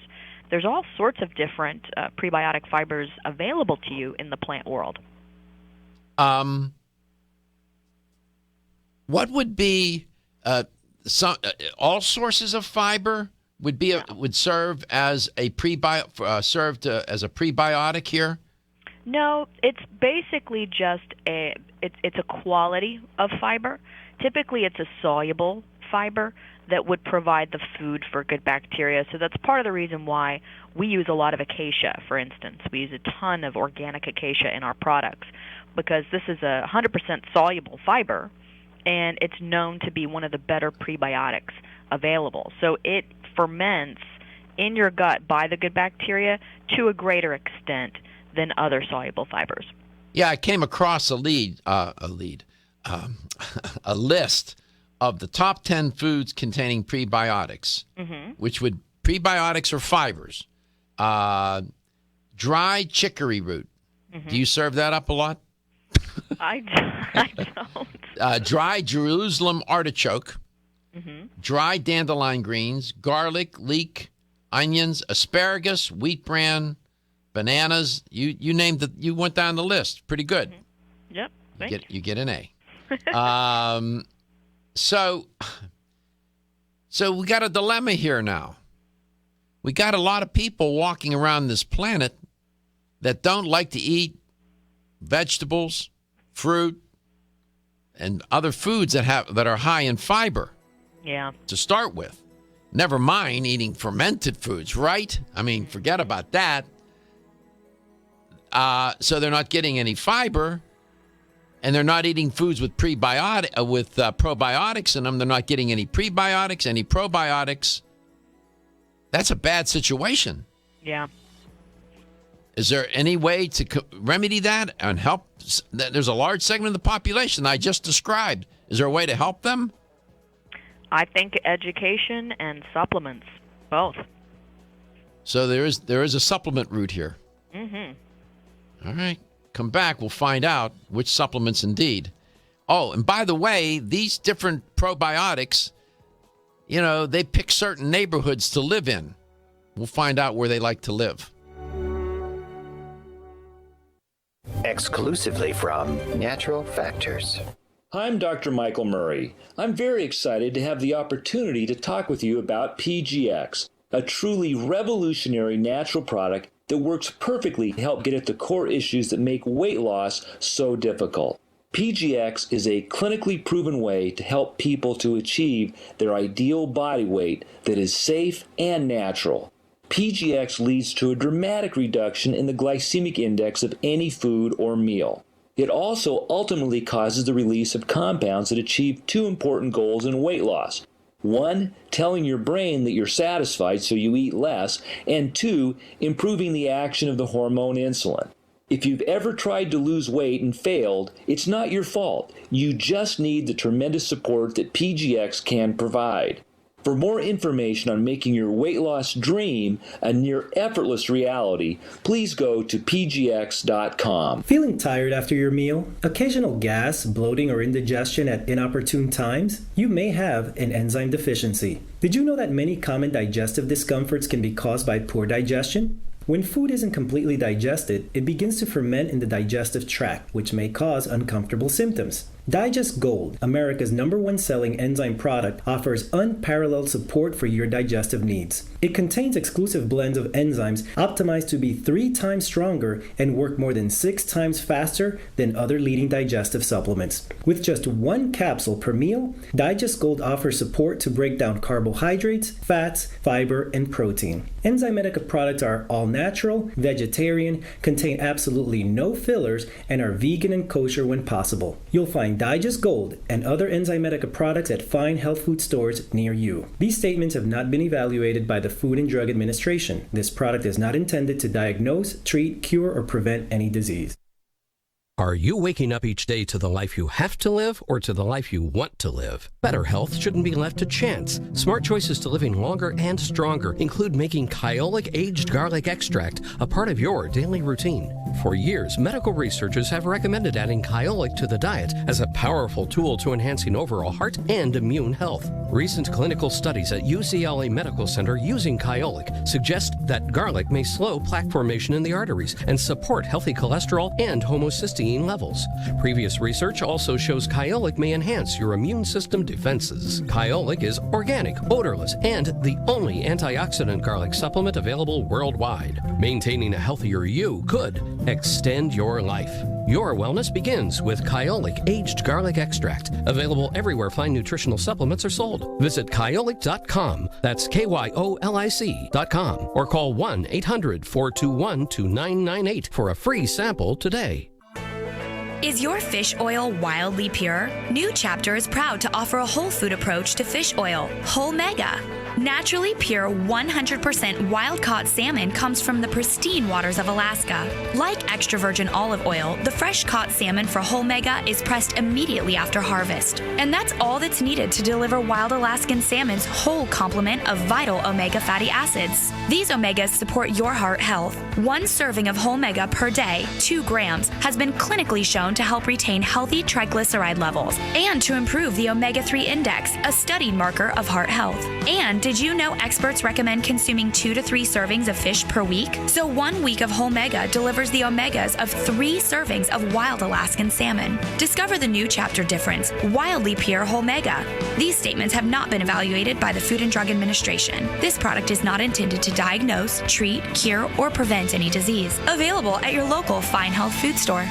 There's all sorts of different prebiotic fibers available to you in the plant world. What would be all sources of fiber would serve as a as a prebiotic here? No, it's basically just it's a quality of fiber. Typically, it's a soluble fiber that would provide the food for good bacteria. So that's part of the reason why we use a lot of acacia, for instance. We use a ton of organic acacia in our products because this is a 100% soluble fiber, and it's known to be one of the better prebiotics available. So it ferments in your gut by the good bacteria to a greater extent than other soluble fibers. Yeah, I came across a list of the top 10 foods containing prebiotics, which would prebiotics or fibers. Dried chicory root. Do you serve that up a lot? I don't. Dried Jerusalem artichoke. Dried dandelion greens, garlic, leek, onions, asparagus, wheat bran, bananas. You named you went down the list. Pretty good. Yep. You get an A. So we got a dilemma here now. We got a lot of people walking around this planet that don't like to eat vegetables, fruit, and other foods that are high in fiber. Yeah. To start with. Never mind eating fermented foods, right? I mean, forget about that. So they're not getting any fiber, and they're not eating foods with probiotics in them. They're not getting any prebiotics, any probiotics. That's a bad situation. Yeah. Is there any way to remedy that and help? There's a large segment of the population I just described. Is there a way to help them? I think education and supplements, both. So there is a supplement route here. Mm-hmm. All right. Come back. We'll find out which supplements indeed. Oh, and by the way, these different probiotics, they pick certain neighborhoods to live in. We'll find out where they like to live. Exclusively from Natural Factors. I'm Dr. Michael Murray. I'm very excited to have the opportunity to talk with you about PGX, a truly revolutionary natural product that works perfectly to help get at the core issues that make weight loss so difficult. PGX is a clinically proven way to help people to achieve their ideal body weight that is safe and natural. PGX leads to a dramatic reduction in the glycemic index of any food or meal. It also ultimately causes the release of compounds that achieve two important goals in weight loss. One, telling your brain that you're satisfied so you eat less, and two, improving the action of the hormone insulin. If you've ever tried to lose weight and failed, it's not your fault. You just need the tremendous support that PGX can provide. For more information on making your weight loss dream a near effortless reality, please go to pgx.com. Feeling tired after your meal? Occasional gas, bloating, or indigestion at inopportune times? You may have an enzyme deficiency. Did you know that many common digestive discomforts can be caused by poor digestion? When food isn't completely digested, it begins to ferment in the digestive tract, which may cause uncomfortable symptoms. Digest Gold, America's #1 selling enzyme product, offers unparalleled support for your digestive needs. It contains exclusive blends of enzymes optimized to be 3 times stronger and work more than 6 times faster than other leading digestive supplements. With just 1 capsule per meal, Digest Gold offers support to break down carbohydrates, fats, fiber, and protein. Enzymedica products are all natural, vegetarian, contain absolutely no fillers, and are vegan and kosher when possible. You'll find Digest Gold and other Enzymedica products at fine health food stores near you. These statements have not been evaluated by the Food and Drug Administration. This product is not intended to diagnose, treat, cure, or prevent any disease. Are you waking up each day to the life you have to live or to the life you want to live? Better health shouldn't be left to chance. Smart choices to living longer and stronger include making Kyolic aged garlic extract a part of your daily routine. For years, medical researchers have recommended adding Kyolic to the diet as a powerful tool to enhancing overall heart and immune health. Recent clinical studies at UCLA Medical Center using Kyolic suggest that garlic may slow plaque formation in the arteries and support healthy cholesterol and homocysteine levels. Previous research also shows Kyolic may enhance your immune system defenses. Kyolic is organic, odorless, and the only antioxidant garlic supplement available worldwide. Maintaining a healthier you could extend your life. Your wellness begins with Kyolic aged garlic extract, available everywhere fine nutritional supplements are sold. Visit Kyolic.com, that's KYOLIC.com, or call 1-800-421-2998 for a free sample today. Is your fish oil wildly pure? New Chapter is proud to offer a whole food approach to fish oil, Whole Mega. Naturally pure 100% wild-caught salmon comes from the pristine waters of Alaska. Like extra virgin olive oil, the fresh-caught salmon for Whole Mega is pressed immediately after harvest. And that's all that's needed to deliver wild Alaskan salmon's whole complement of vital omega fatty acids. These omegas support your heart health. 1 serving of Whole Mega per day, 2 grams, has been clinically shown to help retain healthy triglyceride levels and to improve the omega-3 index, a studied marker of heart health. And did you know experts recommend consuming 2 to 3 servings of fish per week? So 1 week of Whole Mega delivers the omegas of 3 servings of wild Alaskan salmon. Discover the New Chapter difference, wildly pure Whole Mega. These statements have not been evaluated by the Food and Drug Administration. This product is not intended to diagnose, treat, cure, or prevent any disease. Available at your local fine health food store.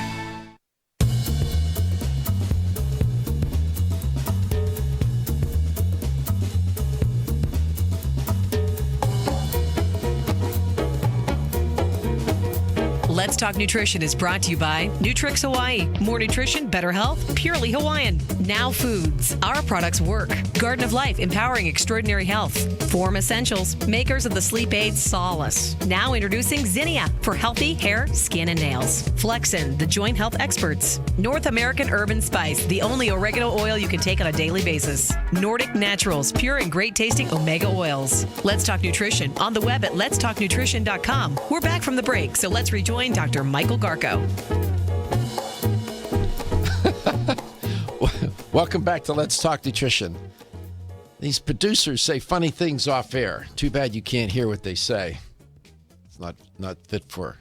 Let's Talk Nutrition is brought to you by Nutrix Hawaii. More nutrition, better health, purely Hawaiian. Now Foods. Our products work. Garden of Life, empowering extraordinary health. Form Essentials, makers of the sleep aid Solace. Now introducing Zinnia for healthy hair, skin, and nails. Flexin, the joint health experts. North American Urban Spice, the only oregano oil you can take on a daily basis. Nordic Naturals, pure and great tasting omega oils. Let's Talk Nutrition on the web at letstalknutrition.com. We're back from the break, so let's rejoin Dr. Michael Garko. Welcome back to Let's Talk Nutrition. These producers say funny things off air. Too bad you can't hear what they say. It's not fit for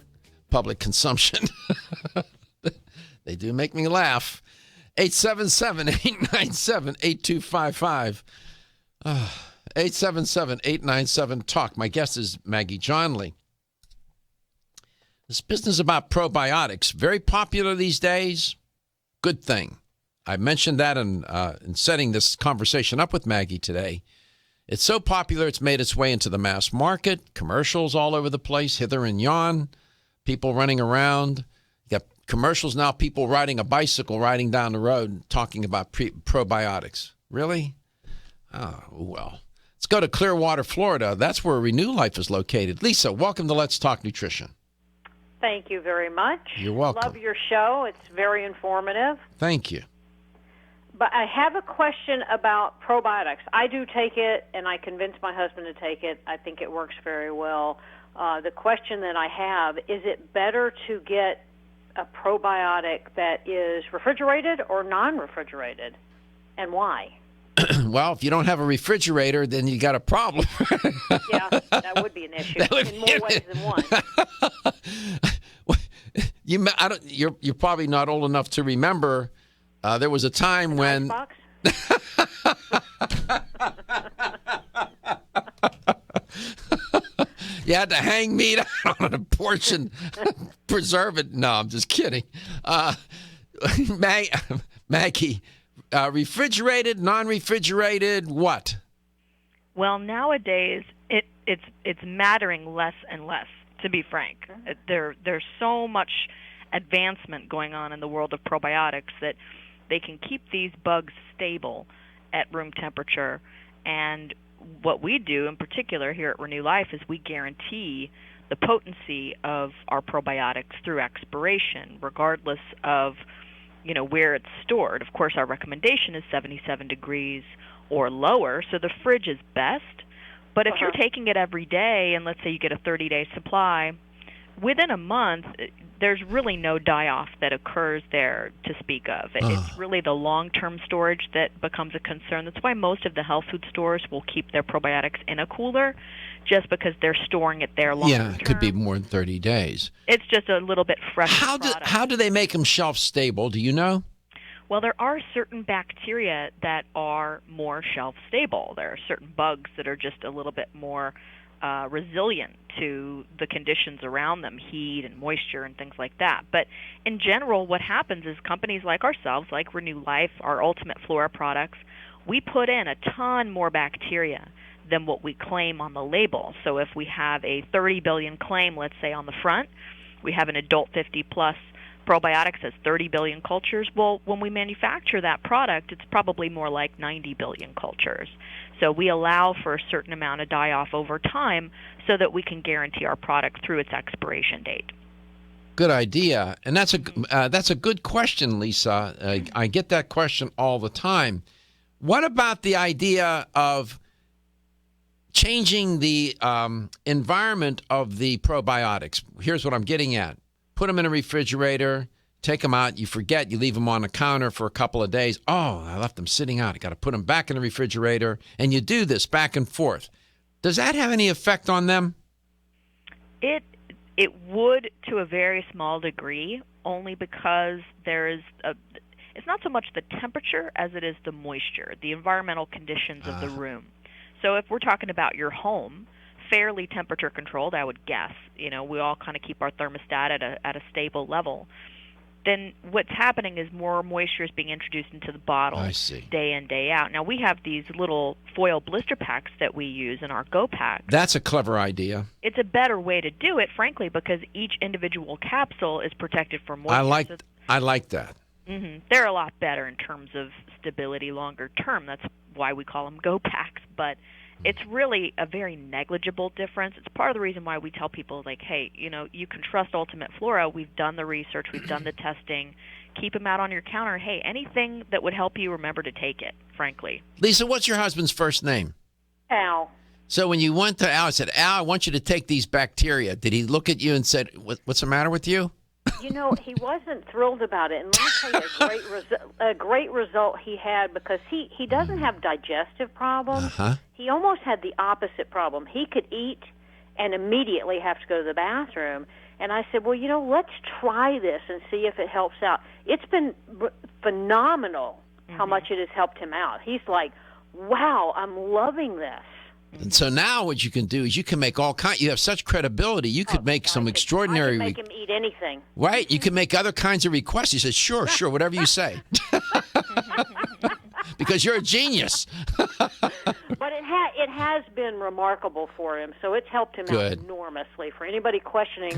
public consumption. They do make me laugh. 877-897-8255. 877-897-TALK. My guest is Maggie Johnle. This business about probiotics, very popular these days. Good thing. I mentioned that in setting this conversation up with Maggie today. It's so popular, it's made its way into the mass market, commercials all over the place, hither and yon, people running around. You got commercials now, people riding a bicycle, riding down the road, talking about probiotics. Really? Oh, well. Let's go to Clearwater, Florida. That's where Renew Life is located. Lisa, welcome to Let's Talk Nutrition. Thank you very much. You're welcome. Love your show. It's very informative. Thank you. But I have a question about probiotics. I do take it, and I convinced my husband to take it. I think it works very well. The question that I have, is it better to get a probiotic that is refrigerated or non-refrigerated, and why? Well, if you don't have a refrigerator, then you got a problem. Yeah, that would be an issue in more ways than one. You're probably not old enough to remember. There was a time when you had to hang meat out on a porch and preserve it. No, I'm just kidding. Maggie, refrigerated, non-refrigerated, what? Well, nowadays it's mattering less and less. To be frank, there's so much advancement going on in the world of probiotics that they can keep these bugs stable at room temperature. And what we do in particular here at Renew Life is we guarantee the potency of our probiotics through expiration, regardless of where it's stored. Of course, our recommendation is 77 degrees or lower, so the fridge is best. But if you're taking it every day, and let's say you get a 30-day supply, within a month, there's really no die-off that occurs there to speak of. It's really the long-term storage that becomes a concern. That's why most of the health food stores will keep their probiotics in a cooler, just because they're storing it there long term. Yeah, it could be more than 30 days. It's just a little bit fresh. How do they make them shelf stable? Do you know? Well, there are certain bacteria that are more shelf stable. There are certain bugs that are just a little bit more resilient to the conditions around them, heat and moisture and things like that. But in general, what happens is companies like ourselves, like Renew Life, our Ultimate Flora products, we put in a ton more bacteria than what we claim on the label. So if we have a 30 billion claim, let's say, on the front, we have an adult 50-plus probiotics as 30 billion cultures. Well, when we manufacture that product, it's probably more like 90 billion cultures. So we allow for a certain amount of die-off over time so that we can guarantee our product through its expiration date. Good idea. And that's a good question, Lisa. I get that question all the time. What about the idea of changing the environment of the probiotics? Here's what I'm getting at. Put them in a refrigerator, take them out, you forget, you leave them on the counter for a couple of days. Oh, I left them sitting out. I got to put them back in the refrigerator. And you do this back and forth. Does that have any effect on them? It would to a very small degree, only because it's not so much the temperature as it is the moisture, the environmental conditions of the room. So if we're talking about your home, fairly temperature controlled, I would guess. We all kind of keep our thermostat at a stable level. then what's happening is more moisture is being introduced into the bottle day in, day out. Now, we have these little foil blister packs that we use in our Go Pack. That's a clever idea. It's a better way to do it, frankly, because each individual capsule is protected from moisture. I like that. They're a lot better in terms of stability longer term. That's why we call them Go Packs. But it's really a very negligible difference. It's part of the reason why we tell people, like, hey, you can trust Ultimate Flora. We've done the research. We've done the testing. Keep them out on your counter. Hey, anything that would help you, remember to take it, frankly. Lisa, what's your husband's first name? Al. So when you went to Al and said, Al, I want you to take these bacteria, did he look at you and said, what's the matter with you? He wasn't thrilled about it. And let me tell you, a great result he had, because he doesn't have digestive problems. He almost had the opposite problem. He could eat and immediately have to go to the bathroom. And I said, well, let's try this and see if it helps out. It's been phenomenal how much it has helped him out. He's like, wow, I'm loving this. And so now what you can do is you can make all kinds. You have such credibility. You could make some extraordinary. I can make him eat anything. Right? You can make other kinds of requests. He says, sure, whatever you say. Because you're a genius. But it has been remarkable for him. So it's helped him out enormously. For anybody questioning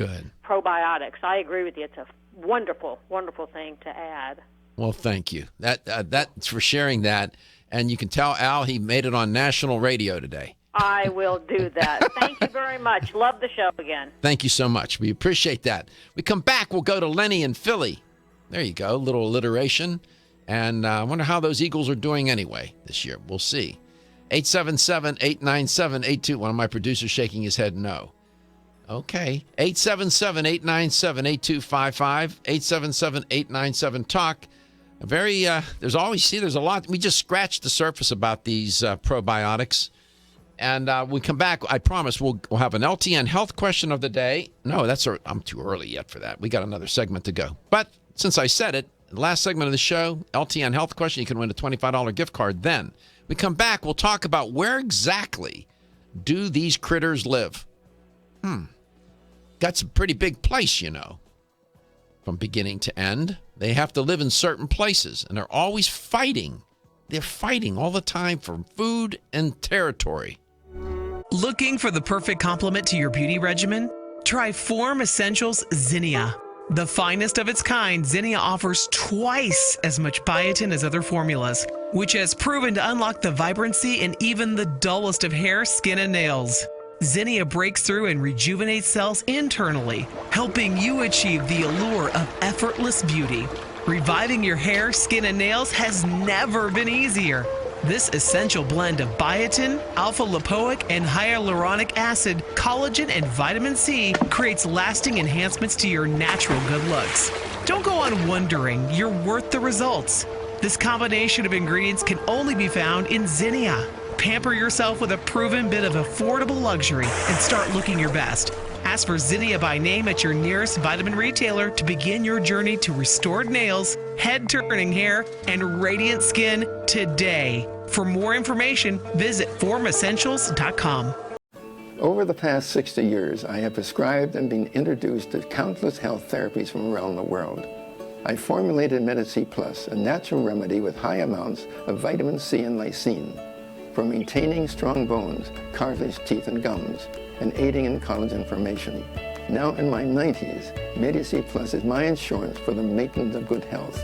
probiotics, I agree with you. It's a wonderful, wonderful thing to add. Well, thank you. That's for sharing that. And you can tell Al he made it on national radio today. I will do that. Thank you very much. Love the show again. Thank you so much. We appreciate that. We come back, we'll go to Lenny in Philly. There you go, little alliteration. And I wonder how those Eagles are doing anyway this year. We'll see. 877-897-82. One of my producers shaking his head no. Okay. 877-897-8255. 877-897-TALK. There's a lot. We just scratched the surface about these probiotics. And we come back, I promise, we'll have an LTN health question of the day. No, I'm too early yet for that. We got another segment to go. But since I said it, the last segment of the show, LTN health question, you can win a $25 gift card then. We come back, we'll talk about where exactly do these critters live. That's a pretty big place, from beginning to end. They have to live in certain places, and they're always fighting. They're fighting all the time for food and territory. Looking for the perfect complement to your beauty regimen? Try Form Essentials Zinnia. The finest of its kind, Zinnia offers twice as much biotin as other formulas, which has proven to unlock the vibrancy in even the dullest of hair, skin, and nails. Zinnia breaks through and rejuvenates cells internally, helping you achieve the allure of effortless beauty. Reviving your hair, skin, and nails has never been easier. This essential blend of biotin, alpha-lipoic, and hyaluronic acid, collagen, and vitamin C creates lasting enhancements to your natural good looks. Don't go on wondering. You're worth the results. This combination of ingredients can only be found in Zinnia. Pamper yourself with a proven bit of affordable luxury and start looking your best. Ask for Zinnia by name at your nearest vitamin retailer to begin your journey to restored nails, head-turning hair, and radiant skin today. For more information, visit formessentials.com. Over the past 60 years, I have prescribed and been introduced to countless health therapies from around the world. I formulated Medi-C Plus, a natural remedy with high amounts of vitamin C and lysine, for maintaining strong bones, cartilage, teeth, and gums, and aiding in collagen formation. Now in my 90s, Medi-C Plus is my insurance for the maintenance of good health.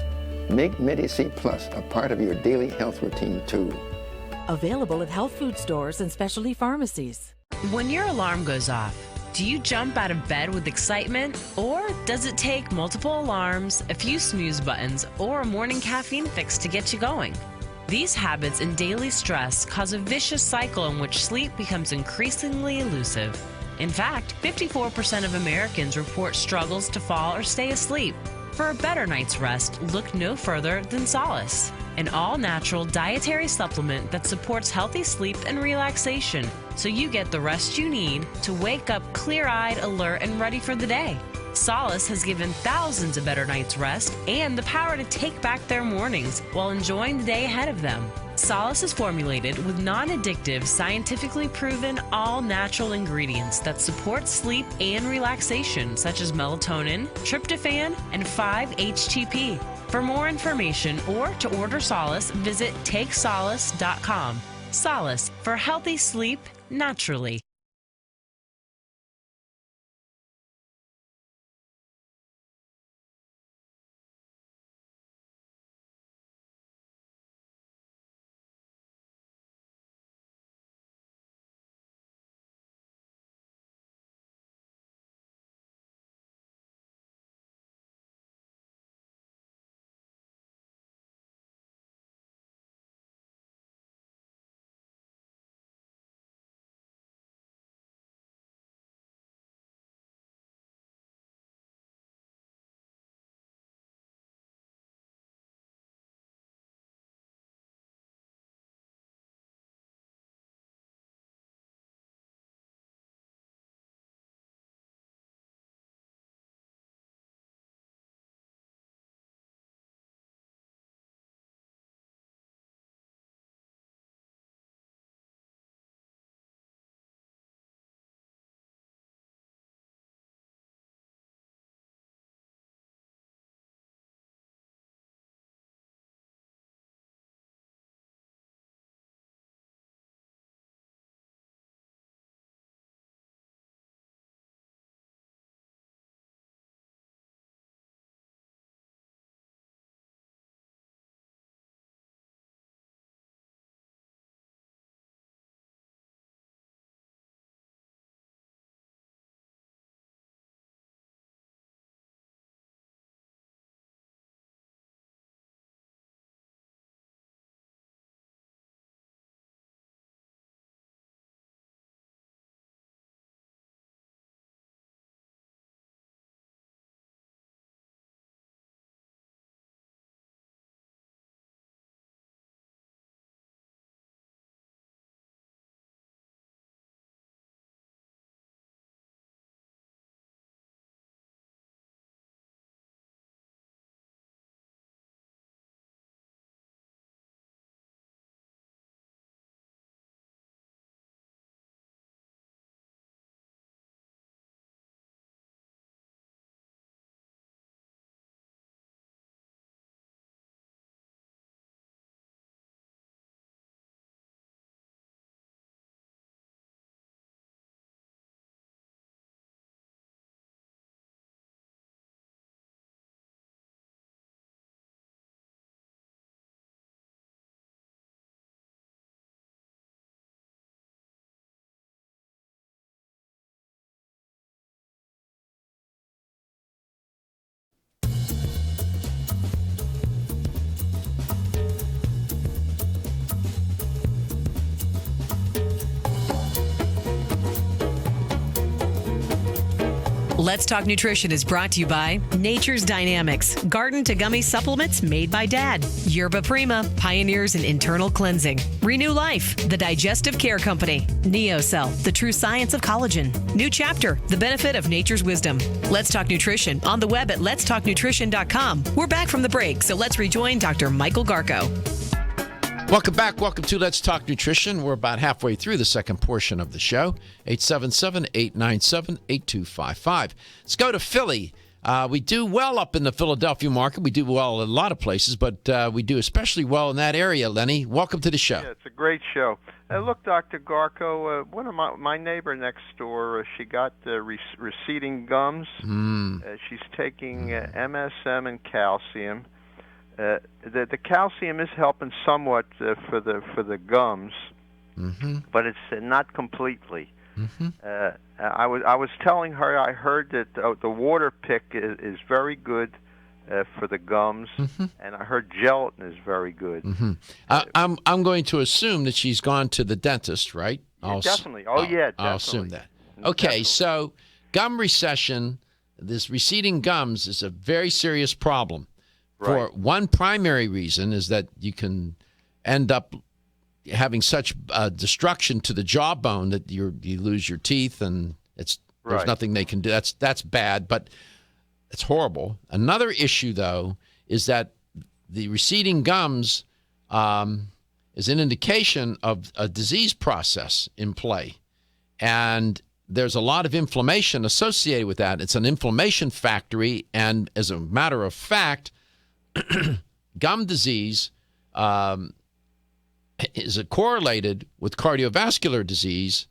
Make Medi-C Plus a part of your daily health routine too. Available at health food stores and specialty pharmacies. When your alarm goes off, do you jump out of bed with excitement? Or does it take multiple alarms, a few snooze buttons, or a morning caffeine fix to get you going? These habits and daily stress cause a vicious cycle in which sleep becomes increasingly elusive. In fact, 54% of Americans report struggles to fall or stay asleep. For a better night's rest, look no further than Solace, an all-natural dietary supplement that supports healthy sleep and relaxation, so you get the rest you need to wake up clear-eyed, alert, and ready for the day. Solace has given thousands a better night's rest and the power to take back their mornings while enjoying the day ahead of them. Solace is formulated with non-addictive, scientifically proven, all-natural ingredients that support sleep and relaxation, such as melatonin, tryptophan, and 855-HTP. For more information or to order Solace, visit takesolace.com. Solace for healthy sleep naturally. Let's Talk Nutrition is brought to you by Nature's Dynamics, garden to gummy supplements made by Dad. Yerba Prima, pioneers in internal cleansing. Renew Life, the digestive care company. NeoCell, the true science of collagen. New Chapter, the benefit of nature's wisdom. Let's Talk Nutrition on the web at letstalknutrition.com. We're back from the break, so let's rejoin Dr. Michael Garko. Welcome back. Welcome to Let's Talk Nutrition. We're about halfway through the second portion of the show. 877-897-8255. Let's go to Philly. We do well up in the Philadelphia market. We do well in a lot of places, but we do especially well in that area, Lenny. Welcome to the show. Yeah, it's a great show. Look, Dr. Garko, one of my neighbor next door, she got receding gums. She's taking MSM and calcium. The calcium is helping somewhat for the gums, but it's not completely. I was telling her I heard that the water pick is very good for the gums, and I heard gelatin is very good. I'm going to assume that she's gone to the dentist, right? Definitely. Definitely. I'll assume that. Okay, definitely. So gum recession, this receding gums is a very serious problem. For one primary reason is that you can end up having such destruction to the jawbone that you lose your teeth, and there's nothing they can do. That's bad, but it's horrible. Another issue, though, is that the receding gums is an indication of a disease process in play, and there's a lot of inflammation associated with that. It's an inflammation factory, and as a matter of fact, gum disease is correlated with cardiovascular disease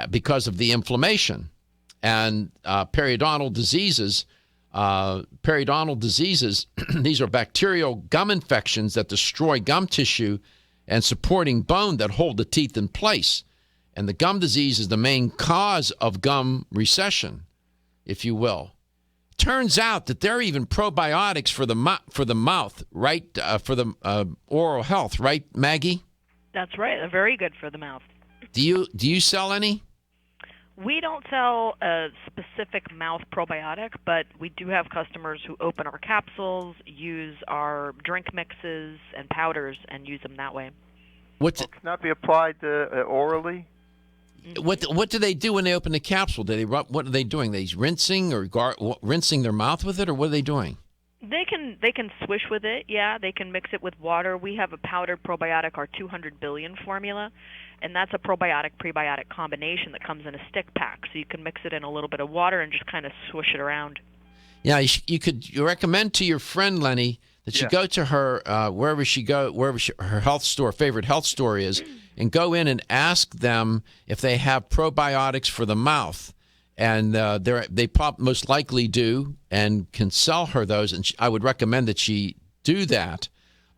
because of the inflammation. And periodontal diseases, these are bacterial gum infections that destroy gum tissue and supporting bone that hold the teeth in place. And the gum disease is the main cause of gum recession, if you will. Turns out that there are even probiotics for the mouth, right? For the oral health, right, Maggie? That's right. They're very good for the mouth. Do you sell any? We don't sell a specific mouth probiotic, but we do have customers who open our capsules, use our drink mixes and powders, and use them that way. Can that be applied orally? What do they do when they open the capsule? What are they doing? They rinsing or rinsing their mouth with it, or what are they doing? They can swish with it, yeah. They can mix it with water. We have a powdered probiotic, our 200 billion formula, and that's a probiotic-prebiotic combination that comes in a stick pack. So you can mix it in a little bit of water and just kind of swish it around. Yeah, you recommend to your friend Lenny that she go to her wherever her health store, favorite health store is, and go in and ask them if they have probiotics for the mouth. And they most likely do and can sell her those. And I would recommend that she do that.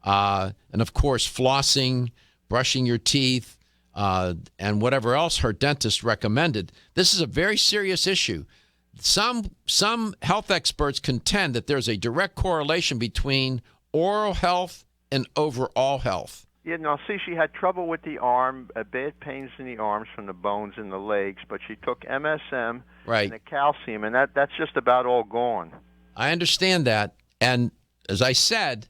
And, of course, flossing, brushing your teeth, and whatever else her dentist recommended. This is a very serious issue. Some health experts contend that there's a direct correlation between oral health and overall health. Yeah, no, see, she had trouble with the arm, bad pains in the arms from the bones in the legs, but she took MSM and the calcium, and that's just about all gone. I understand that. And as I said,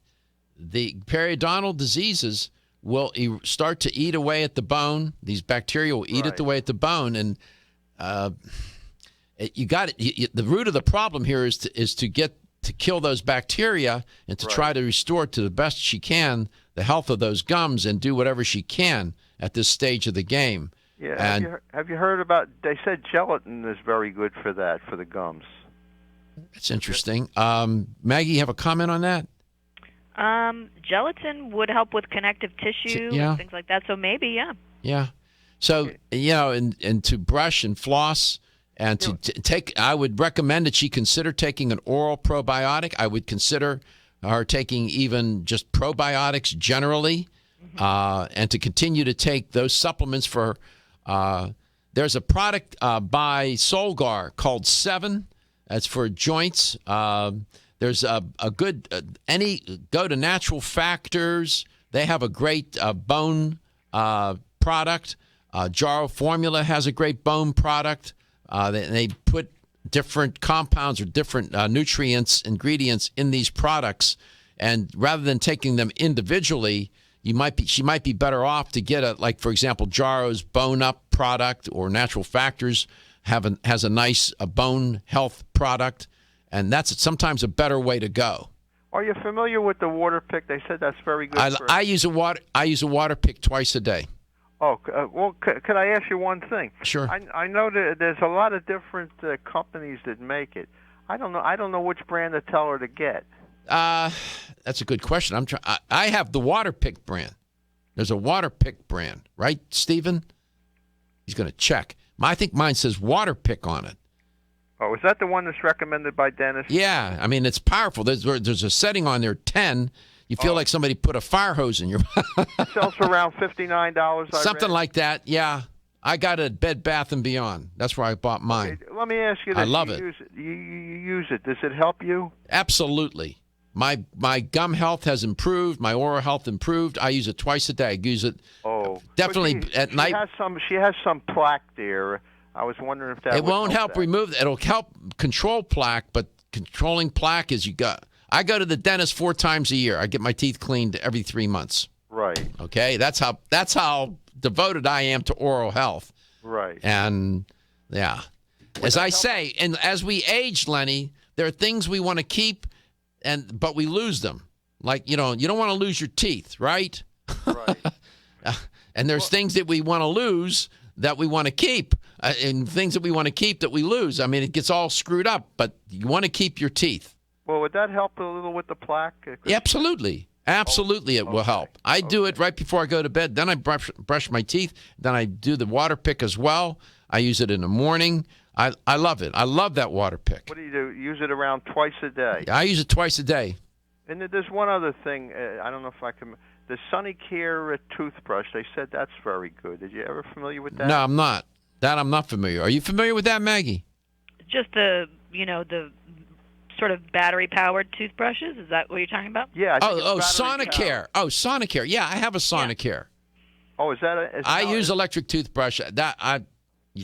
the periodontal diseases will start to eat away at the bone. These bacteria will eat away at the bone, and you got it. The root of the problem here is to kill those bacteria and to try to restore to the best she can the health of those gums and do whatever she can at this stage of the game. Yeah, and have you heard about? They said gelatin is very good for that, for the gums. That's interesting. Maggie, you have a comment on that? Gelatin would help with connective tissue and things like that. So maybe, yeah. Yeah. So and to brush and floss. And to take, I would recommend that she consider taking an oral probiotic. I would consider her taking even just probiotics generally, and to continue to take those supplements for. There's a product by Solgar called 7. That's for joints. There's a good go to Natural Factors. They have a great bone product. Johnle Formula has a great bone product. They put different compounds or different nutrients, ingredients in these products, and rather than taking them individually, she might be better off to get for example, Jarro's Bone Up product, or Natural Factors has a nice bone health product, and that's sometimes a better way to go. Are you familiar with the water pick? They said that's very good. I use a water pick twice a day. Oh, well, could I ask you one thing? Sure. I know that there's a lot of different companies that make it. I don't know which brand to tell her to get. That's a good question. I have the Waterpik brand. There's a Waterpik brand, right, Stephen? He's going to check. I think mine says Waterpik on it. Oh, is that the one that's recommended by dentists? Yeah, I mean, it's powerful. There's a setting on there, 10. You feel like somebody put a fire hose in your mouth. It sells for around $59. Something like that, yeah. I got it at Bed Bath & Beyond. That's where I bought mine. Okay, let me ask you this. I love it. You use it. Does it help you? Absolutely. My gum health has improved. My oral health improved. I use it twice a day. I use it definitely at night. She has some plaque there. I was wondering if that It won't help remove that. It'll help control plaque, but controlling plaque is I go to the dentist 4 times a year. I get my teeth cleaned every 3 months. Right. Okay? That's how devoted I am to oral health. Right. And yeah. As I say, and as we age, Lenny, there are things we want to keep but we lose them. Like, you don't want to lose your teeth, right? Right. And there's things that we want to lose that we want to keep and things that we want to keep that we lose. I mean, it gets all screwed up, but you want to keep your teeth. Well, would that help a little with the plaque? Yeah, absolutely. Absolutely, it will help. I do it right before I go to bed. Then I brush my teeth. Then I do the water pick as well. I use it in the morning. I love it. I love that water pick. What do? Use it around twice a day? I use it twice a day. And there's one other thing. I don't know if I can. The Sunny Care toothbrush. They said that's very good. Did you ever familiar with that? No, I'm not. That I'm not familiar. Are you familiar with that, Maggie? Just the sort of battery-powered toothbrushes. Is that what you're talking about? Yeah. Sonicare. Oh, Sonicare. Yeah, I have a Sonicare. Yeah. Oh, is that? I use electric toothbrush.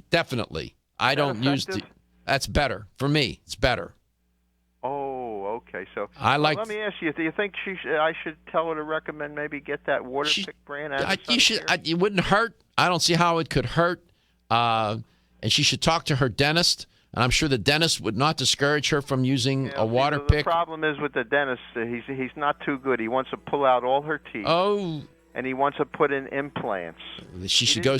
Definitely. I don't use. That's better for me. It's better. Oh, okay. So let me ask you: do you think I should tell her to recommend maybe get that water pick brand? You should. It wouldn't hurt. I don't see how it could hurt. And she should talk to her dentist. And I'm sure the dentist would not discourage her from using a water pick. The problem is with the dentist, he's not too good. He wants to pull out all her teeth. Oh. And he wants to put in implants. She should go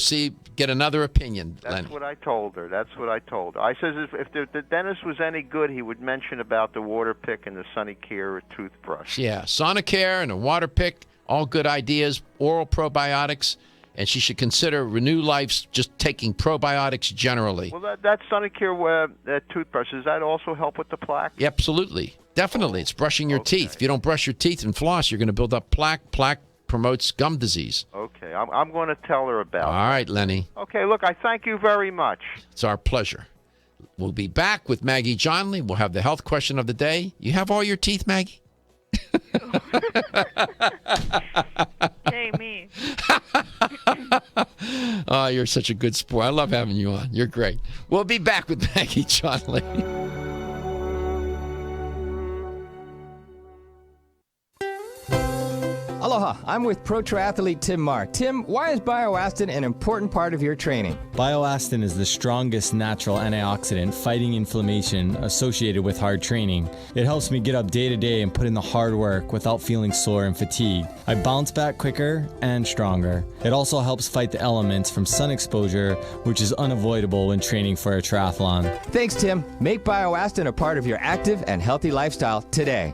get another opinion, That's Lenny. what I told her. I says if the dentist was any good, he would mention about the water pick and the Sonicare toothbrush. Yeah, Sonicare and a water pick, all good ideas, oral probiotics. And she should consider Renew Life's just taking probiotics generally. Well, that Sonicare toothbrush, does that also help with the plaque? Yeah, absolutely. Definitely. It's brushing your teeth. If you don't brush your teeth and floss, you're going to build up plaque. Plaque promotes gum disease. Okay. I'm going to tell her about it. All right, Lenny. Okay, look, I thank you very much. It's our pleasure. We'll be back with Maggie Johnle. We'll have the health question of the day. You have all your teeth, Maggie? Hey, me. Oh, you're such a good sport. I love having you on. You're great. We'll be back with Maggie Johnle. Aloha, I'm with pro triathlete Tim Marr. Tim, why is bioastin an important part of your training? Bioastin is the strongest natural antioxidant fighting inflammation associated with hard training. It helps me get up day to day and put in the hard work without feeling sore and fatigued. I bounce back quicker and stronger. It also helps fight the elements from sun exposure, which is unavoidable when training for a triathlon. Thanks, Tim. Make bioastin a part of your active and healthy lifestyle today.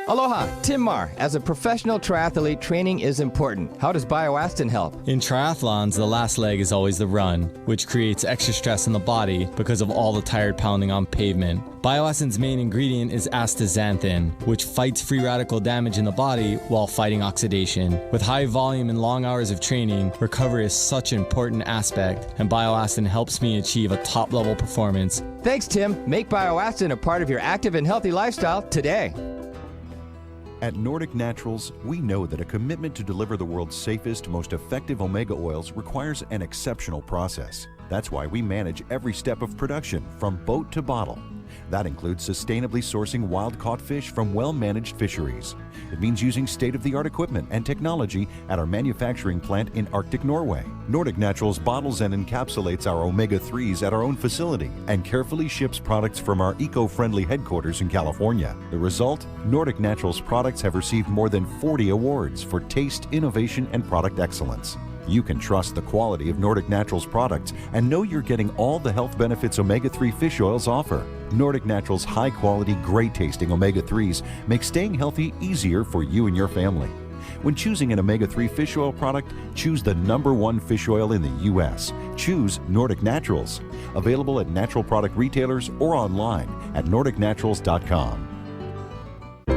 Aloha, Tim Marr. As a professional triathlete, training is important. How does bioastin help? In triathlons, the last leg is always the run, which creates extra stress in the body because of all the tired pounding on pavement. Bioastin's main ingredient is astaxanthin, which fights free radical damage in the body while fighting oxidation. With high volume and long hours of training, recovery is such an important aspect, and bioastin helps me achieve a top-level performance. Thanks, Tim. Make bioastin a part of your active and healthy lifestyle today. At Nordic Naturals, we know that a commitment to deliver the world's safest, most effective omega oils requires an exceptional process. That's why we manage every step of production, from boat to bottle. That includes sustainably sourcing wild-caught fish from well-managed fisheries. It means using state-of-the-art equipment and technology at our manufacturing plant in Arctic Norway. Nordic Naturals bottles and encapsulates our omega-3s at our own facility and carefully ships products from our eco-friendly headquarters in California. The result? Nordic Naturals products have received more than 40 awards for taste, innovation, and product excellence. You can trust the quality of Nordic Naturals products and know you're getting all the health benefits omega-3 fish oils offer. Nordic Naturals' high-quality, great-tasting omega-3s make staying healthy easier for you and your family. When choosing an omega-3 fish oil product, choose the #1 fish oil in the U.S. Choose Nordic Naturals. Available at natural product retailers or online at nordicnaturals.com.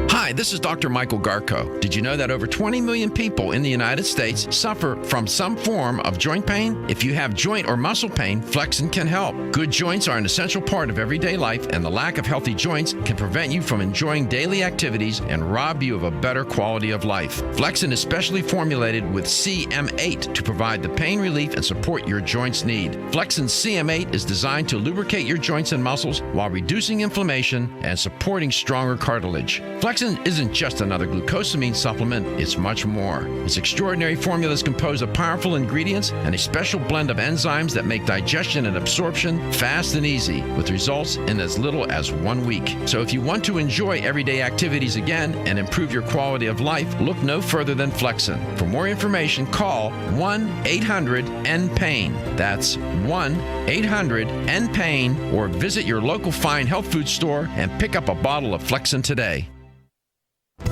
Hi, this is Dr. Michael Garko. Did you know that over 20 million people in the United States suffer from some form of joint pain? If you have joint or muscle pain, Flexin can help. Good joints are an essential part of everyday life, and the lack of healthy joints can prevent you from enjoying daily activities and rob you of a better quality of life. Flexin is specially formulated with CM8 to provide the pain relief and support your joints need. Flexin CM8 is designed to lubricate your joints and muscles while reducing inflammation and supporting stronger cartilage. Flexin Flexin isn't just another glucosamine supplement, it's much more. Its extraordinary formula is composed of powerful ingredients and a special blend of enzymes that make digestion and absorption fast and easy, with results in as little as 1 week. So if you want to enjoy everyday activities again and improve your quality of life, look no further than Flexin. For more information, call 1-800-NPAIN. That's 1-800-NPAIN, or visit your local fine health food store and pick up a bottle of Flexin today.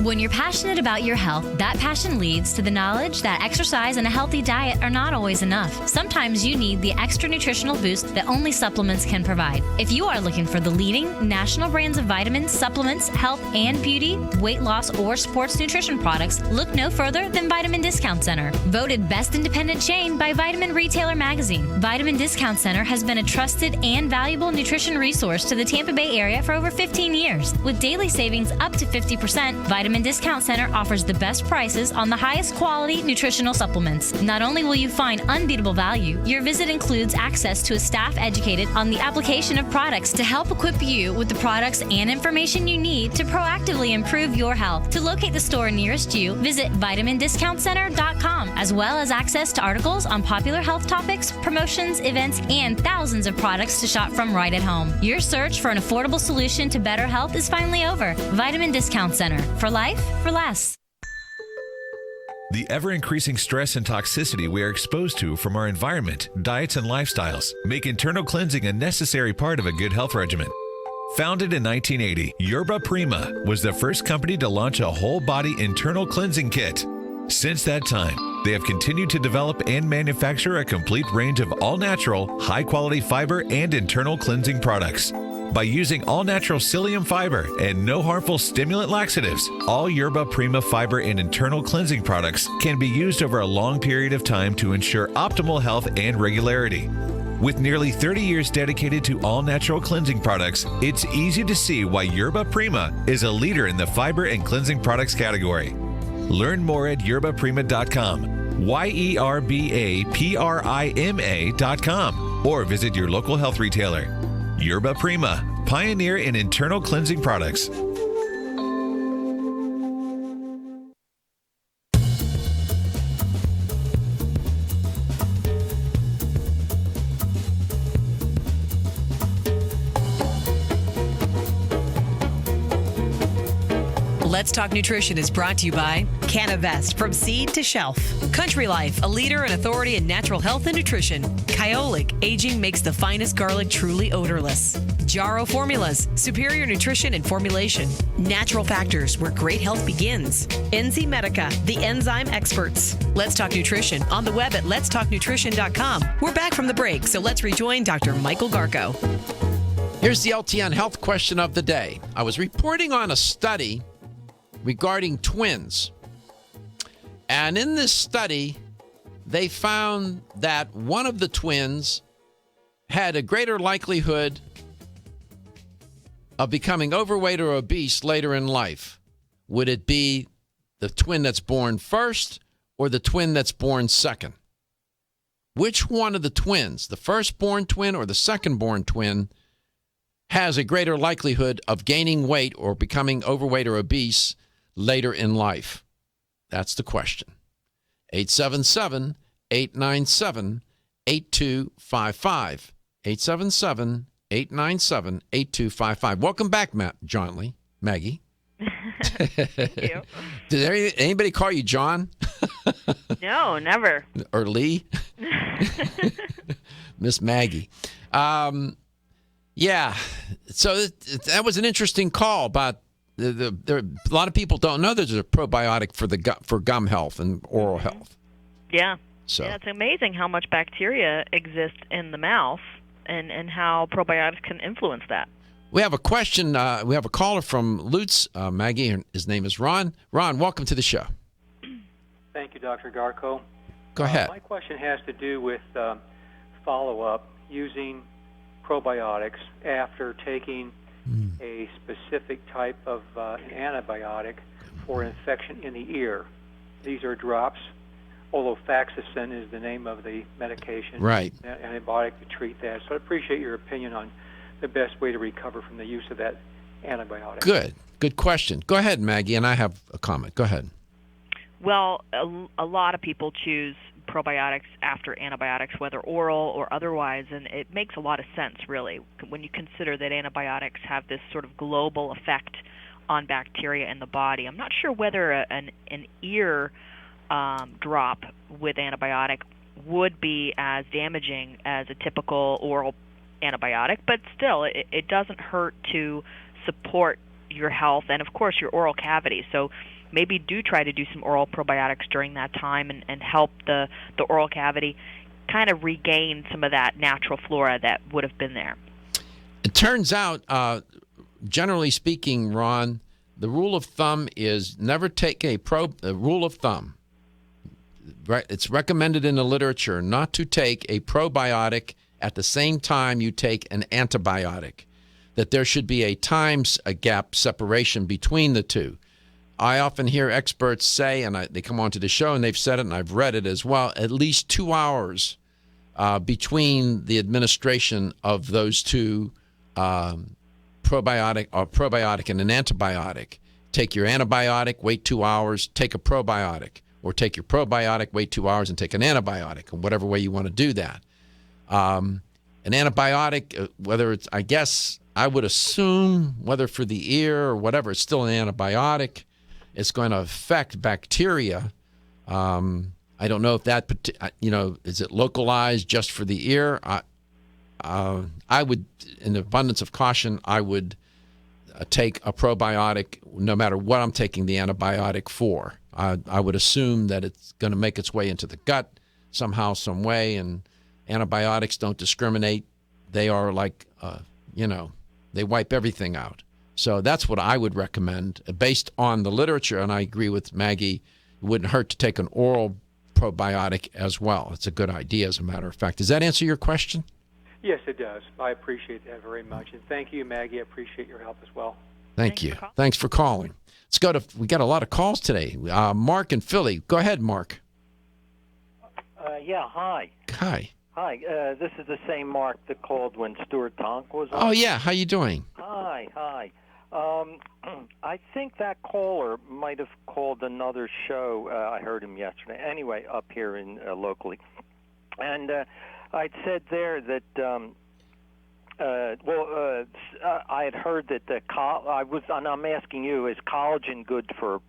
When you're passionate about your health, that passion leads to the knowledge that exercise and a healthy diet are not always enough. Sometimes you need the extra nutritional boost that only supplements can provide. If you are looking for the leading national brands of vitamins, supplements, health and beauty, weight loss, or sports nutrition products, look no further than Vitamin Discount Center. Voted best independent chain by Vitamin Retailer Magazine, Vitamin Discount Center has been a trusted and valuable nutrition resource to the Tampa Bay area for over 15 years. With daily savings up to 50%, Vitamin Discount Center offers the best prices on the highest quality nutritional supplements. Not only will you find unbeatable value, your visit includes access to a staff educated on the application of products to help equip you with the products and information you need to proactively improve your health. To locate the store nearest you, visit vitamindiscountcenter.com, as well as access to articles on popular health topics, promotions, events, and thousands of products to shop from right at home. Your search for an affordable solution to better health is finally over. Vitamin Discount Center. For life, for less. The ever-increasing stress and toxicity we are exposed to from our environment, diets, and lifestyles make internal cleansing a necessary part of a good health regimen. Founded in 1980, Yerba Prima was the first company to launch a whole-body internal cleansing kit. Since that time, they have continued to develop and manufacture a complete range of all-natural, high-quality fiber and internal cleansing products. By using all-natural psyllium fiber and no harmful stimulant laxatives, all Yerba Prima fiber and internal cleansing products can be used over a long period of time to ensure optimal health and regularity. With nearly 30 years dedicated to all-natural cleansing products, it's easy to see why Yerba Prima is a leader in the fiber and cleansing products category. Learn more at yerbaprima.com, YERBAPRIMA.com, or visit your local health retailer. Yerba Prima, pioneer in internal cleansing products. Let's Talk Nutrition is brought to you by Canavest, from seed to shelf. Country Life, a leader and authority in natural health and nutrition. Kyolic, aging makes the finest garlic truly odorless. Jarrow Formulas, superior nutrition and formulation. Natural Factors, where great health begins. NZ Medica, the enzyme experts. Let's Talk Nutrition on the web at letstalknutrition.com. We're back from the break, so let's rejoin Dr. Michael Garko. Here's the LTN health question of the day. I was reporting on a study regarding twins. And in this study, they found that one of the twins had a greater likelihood of becoming overweight or obese later in life. Would it be the twin that's born first or the twin that's born second? Which one of the twins, the firstborn twin or the second-born twin, has a greater likelihood of gaining weight or becoming overweight or obese later in life? That's the question. 877-897-8255. 877-897-8255. Welcome back, Johnle. Maggie. Thank you. Did anybody call you John? No, never. Or Lee? Miss Maggie. Yeah. So that was an interesting call about a lot of people don't know there's a probiotic for gum health and oral health. Yeah. So yeah, it's amazing how much bacteria exists in the mouth and how probiotics can influence that. We have a question. We have a caller from Lutz, Maggie. His name is Ron. Ron, welcome to the show. Thank you, Dr. Garko. Go ahead. My question has to do with follow-up using probiotics after taking a specific type of an antibiotic for infection in the ear. These are drops. Olofaxacin is the name of the medication. Right. An antibiotic to treat that. So I appreciate your opinion on the best way to recover from the use of that antibiotic. Good. Good question. Go ahead, Maggie, and I have a comment. Go ahead. Well, a lot of people choose probiotics after antibiotics, whether oral or otherwise, and it makes a lot of sense, really, when you consider that antibiotics have this sort of global effect on bacteria in the body. I'm not sure whether an ear drop with antibiotic would be as damaging as a typical oral antibiotic, but still, it doesn't hurt to support your health and, of course, your oral cavity. So maybe do try to do some oral probiotics during that time and help the oral cavity kind of regain some of that natural flora that would have been there. It turns out, generally speaking, Ron, the rule of thumb is never take a rule of thumb. Right? It's recommended in the literature not to take a probiotic at the same time you take an antibiotic, that there should be a gap separation between the two. I often hear experts say, and they come onto the show and they've said it and I've read it as well, at least 2 hours between the administration of those two probiotic and an antibiotic. Take your antibiotic, wait 2 hours, take a probiotic. Or take your probiotic, wait 2 hours, and take an antibiotic, in whatever way you want to do that. An antibiotic, whether it's, I guess, I would assume, whether for the ear or whatever, it's still an antibiotic. It's going to affect bacteria. I don't know if that, is it localized just for the ear? I would, in abundance of caution, I would take a probiotic no matter what I'm taking the antibiotic for. I would assume that it's going to make its way into the gut somehow, some way, and antibiotics don't discriminate. They are like, they wipe everything out. So that's what I would recommend based on the literature, and I agree with Maggie. It wouldn't hurt to take an oral probiotic as well. It's a good idea, as a matter of fact. Does that answer your question? Yes, it does. I appreciate that very much. And thank you, Maggie. I appreciate your help as well. Thank you. Thanks for calling. Let's go to, we got a lot of calls today. Mark in Philly. Go ahead, Mark. Yeah, hi. Hi. Hi. This is the same Mark that called when Stuart Tonk was on. Oh, yeah. How you doing? Hi. I think that caller might have called another show. I heard him yesterday. Anyway, up here in locally. And I'd said there that, I had heard that and I'm asking you, is collagen good for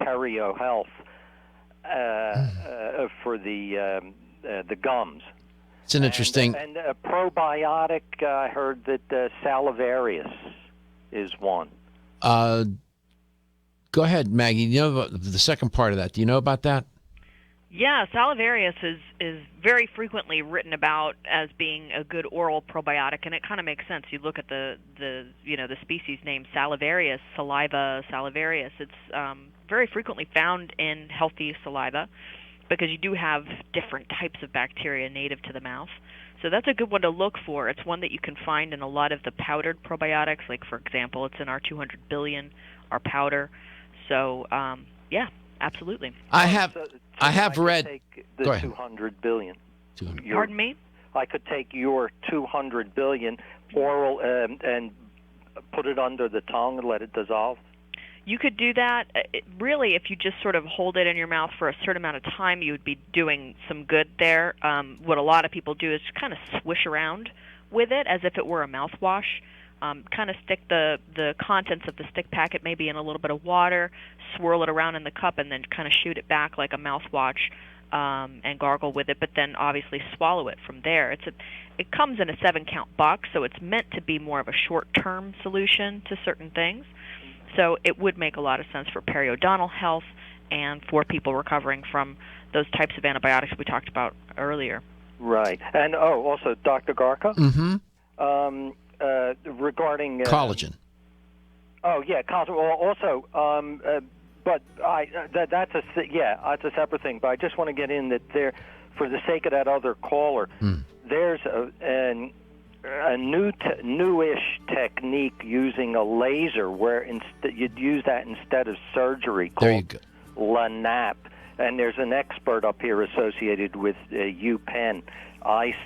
perio health for the gums? It's an interesting. And a probiotic, I heard that salivarius is one. Go ahead, Maggie. You know about the second part of that. Do you know about that? Yeah, salivarius is very frequently written about as being a good oral probiotic, and it kind of makes sense. You look at the species name salivarius, saliva salivarius. It's very frequently found in healthy saliva because you do have different types of bacteria native to the mouth. So that's a good one to look for. It's one that you can find in a lot of the powdered probiotics. Like, for example, it's in our 200 billion, our powder. So, yeah, absolutely. I have read. Take the 200 billion. Pardon me? I could take your 200 billion oral and put it under the tongue and let it dissolve. You could do that. Really, if you just sort of hold it in your mouth for a certain amount of time, you would be doing some good there. What a lot of people do is kind of swish around with it as if it were a mouthwash. Kind of stick the contents of the stick packet maybe in a little bit of water, swirl it around in the cup, and then kind of shoot it back like a mouthwash and gargle with it, but then obviously swallow it from there. It comes in a 7-count box, so it's meant to be more of a short-term solution to certain things. So it would make a lot of sense for periodontal health and for people recovering from those types of antibiotics we talked about earlier. Right. And, also, Dr. Garka? Mm-hmm. Regarding... collagen. Oh, yeah, collagen. Well, also, but that's a separate thing. But I just want to get in that there, for the sake of that other caller, there's a newish technique using a laser where you'd use that instead of surgery called LANAP. And there's an expert up here associated with UPenn,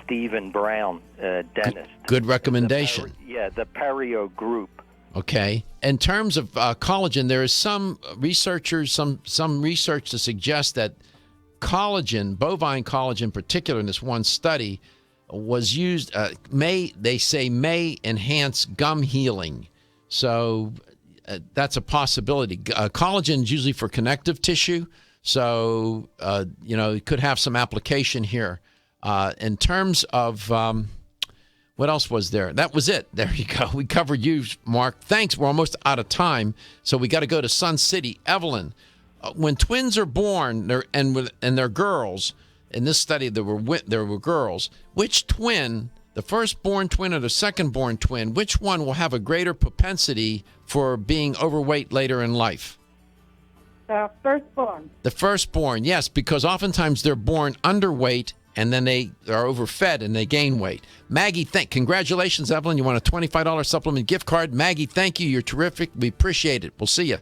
Stephen Brown, dentist. Good recommendation. The Perio Group Okay. In terms of collagen, there is some researchers, some research to suggest that collagen, bovine collagen in particular, in this one study, was used, may enhance gum healing. So that's a possibility. Collagen is usually for connective tissue, so it could have some application here. In terms of what else was there? That was it. There you go. We covered you, Mark. Thanks. We're almost out of time, so we got to go to Sun City. Evelyn, when twins are born, they're girls. In this study, there were girls. Which twin, the firstborn twin or the secondborn twin, which one will have a greater propensity for being overweight later in life? The firstborn. The firstborn, yes, because oftentimes they're born underweight and then they are overfed and they gain weight. Maggie, congratulations, Evelyn. You want a $25 supplement gift card. Maggie, thank you. You're terrific. We appreciate it. We'll see you.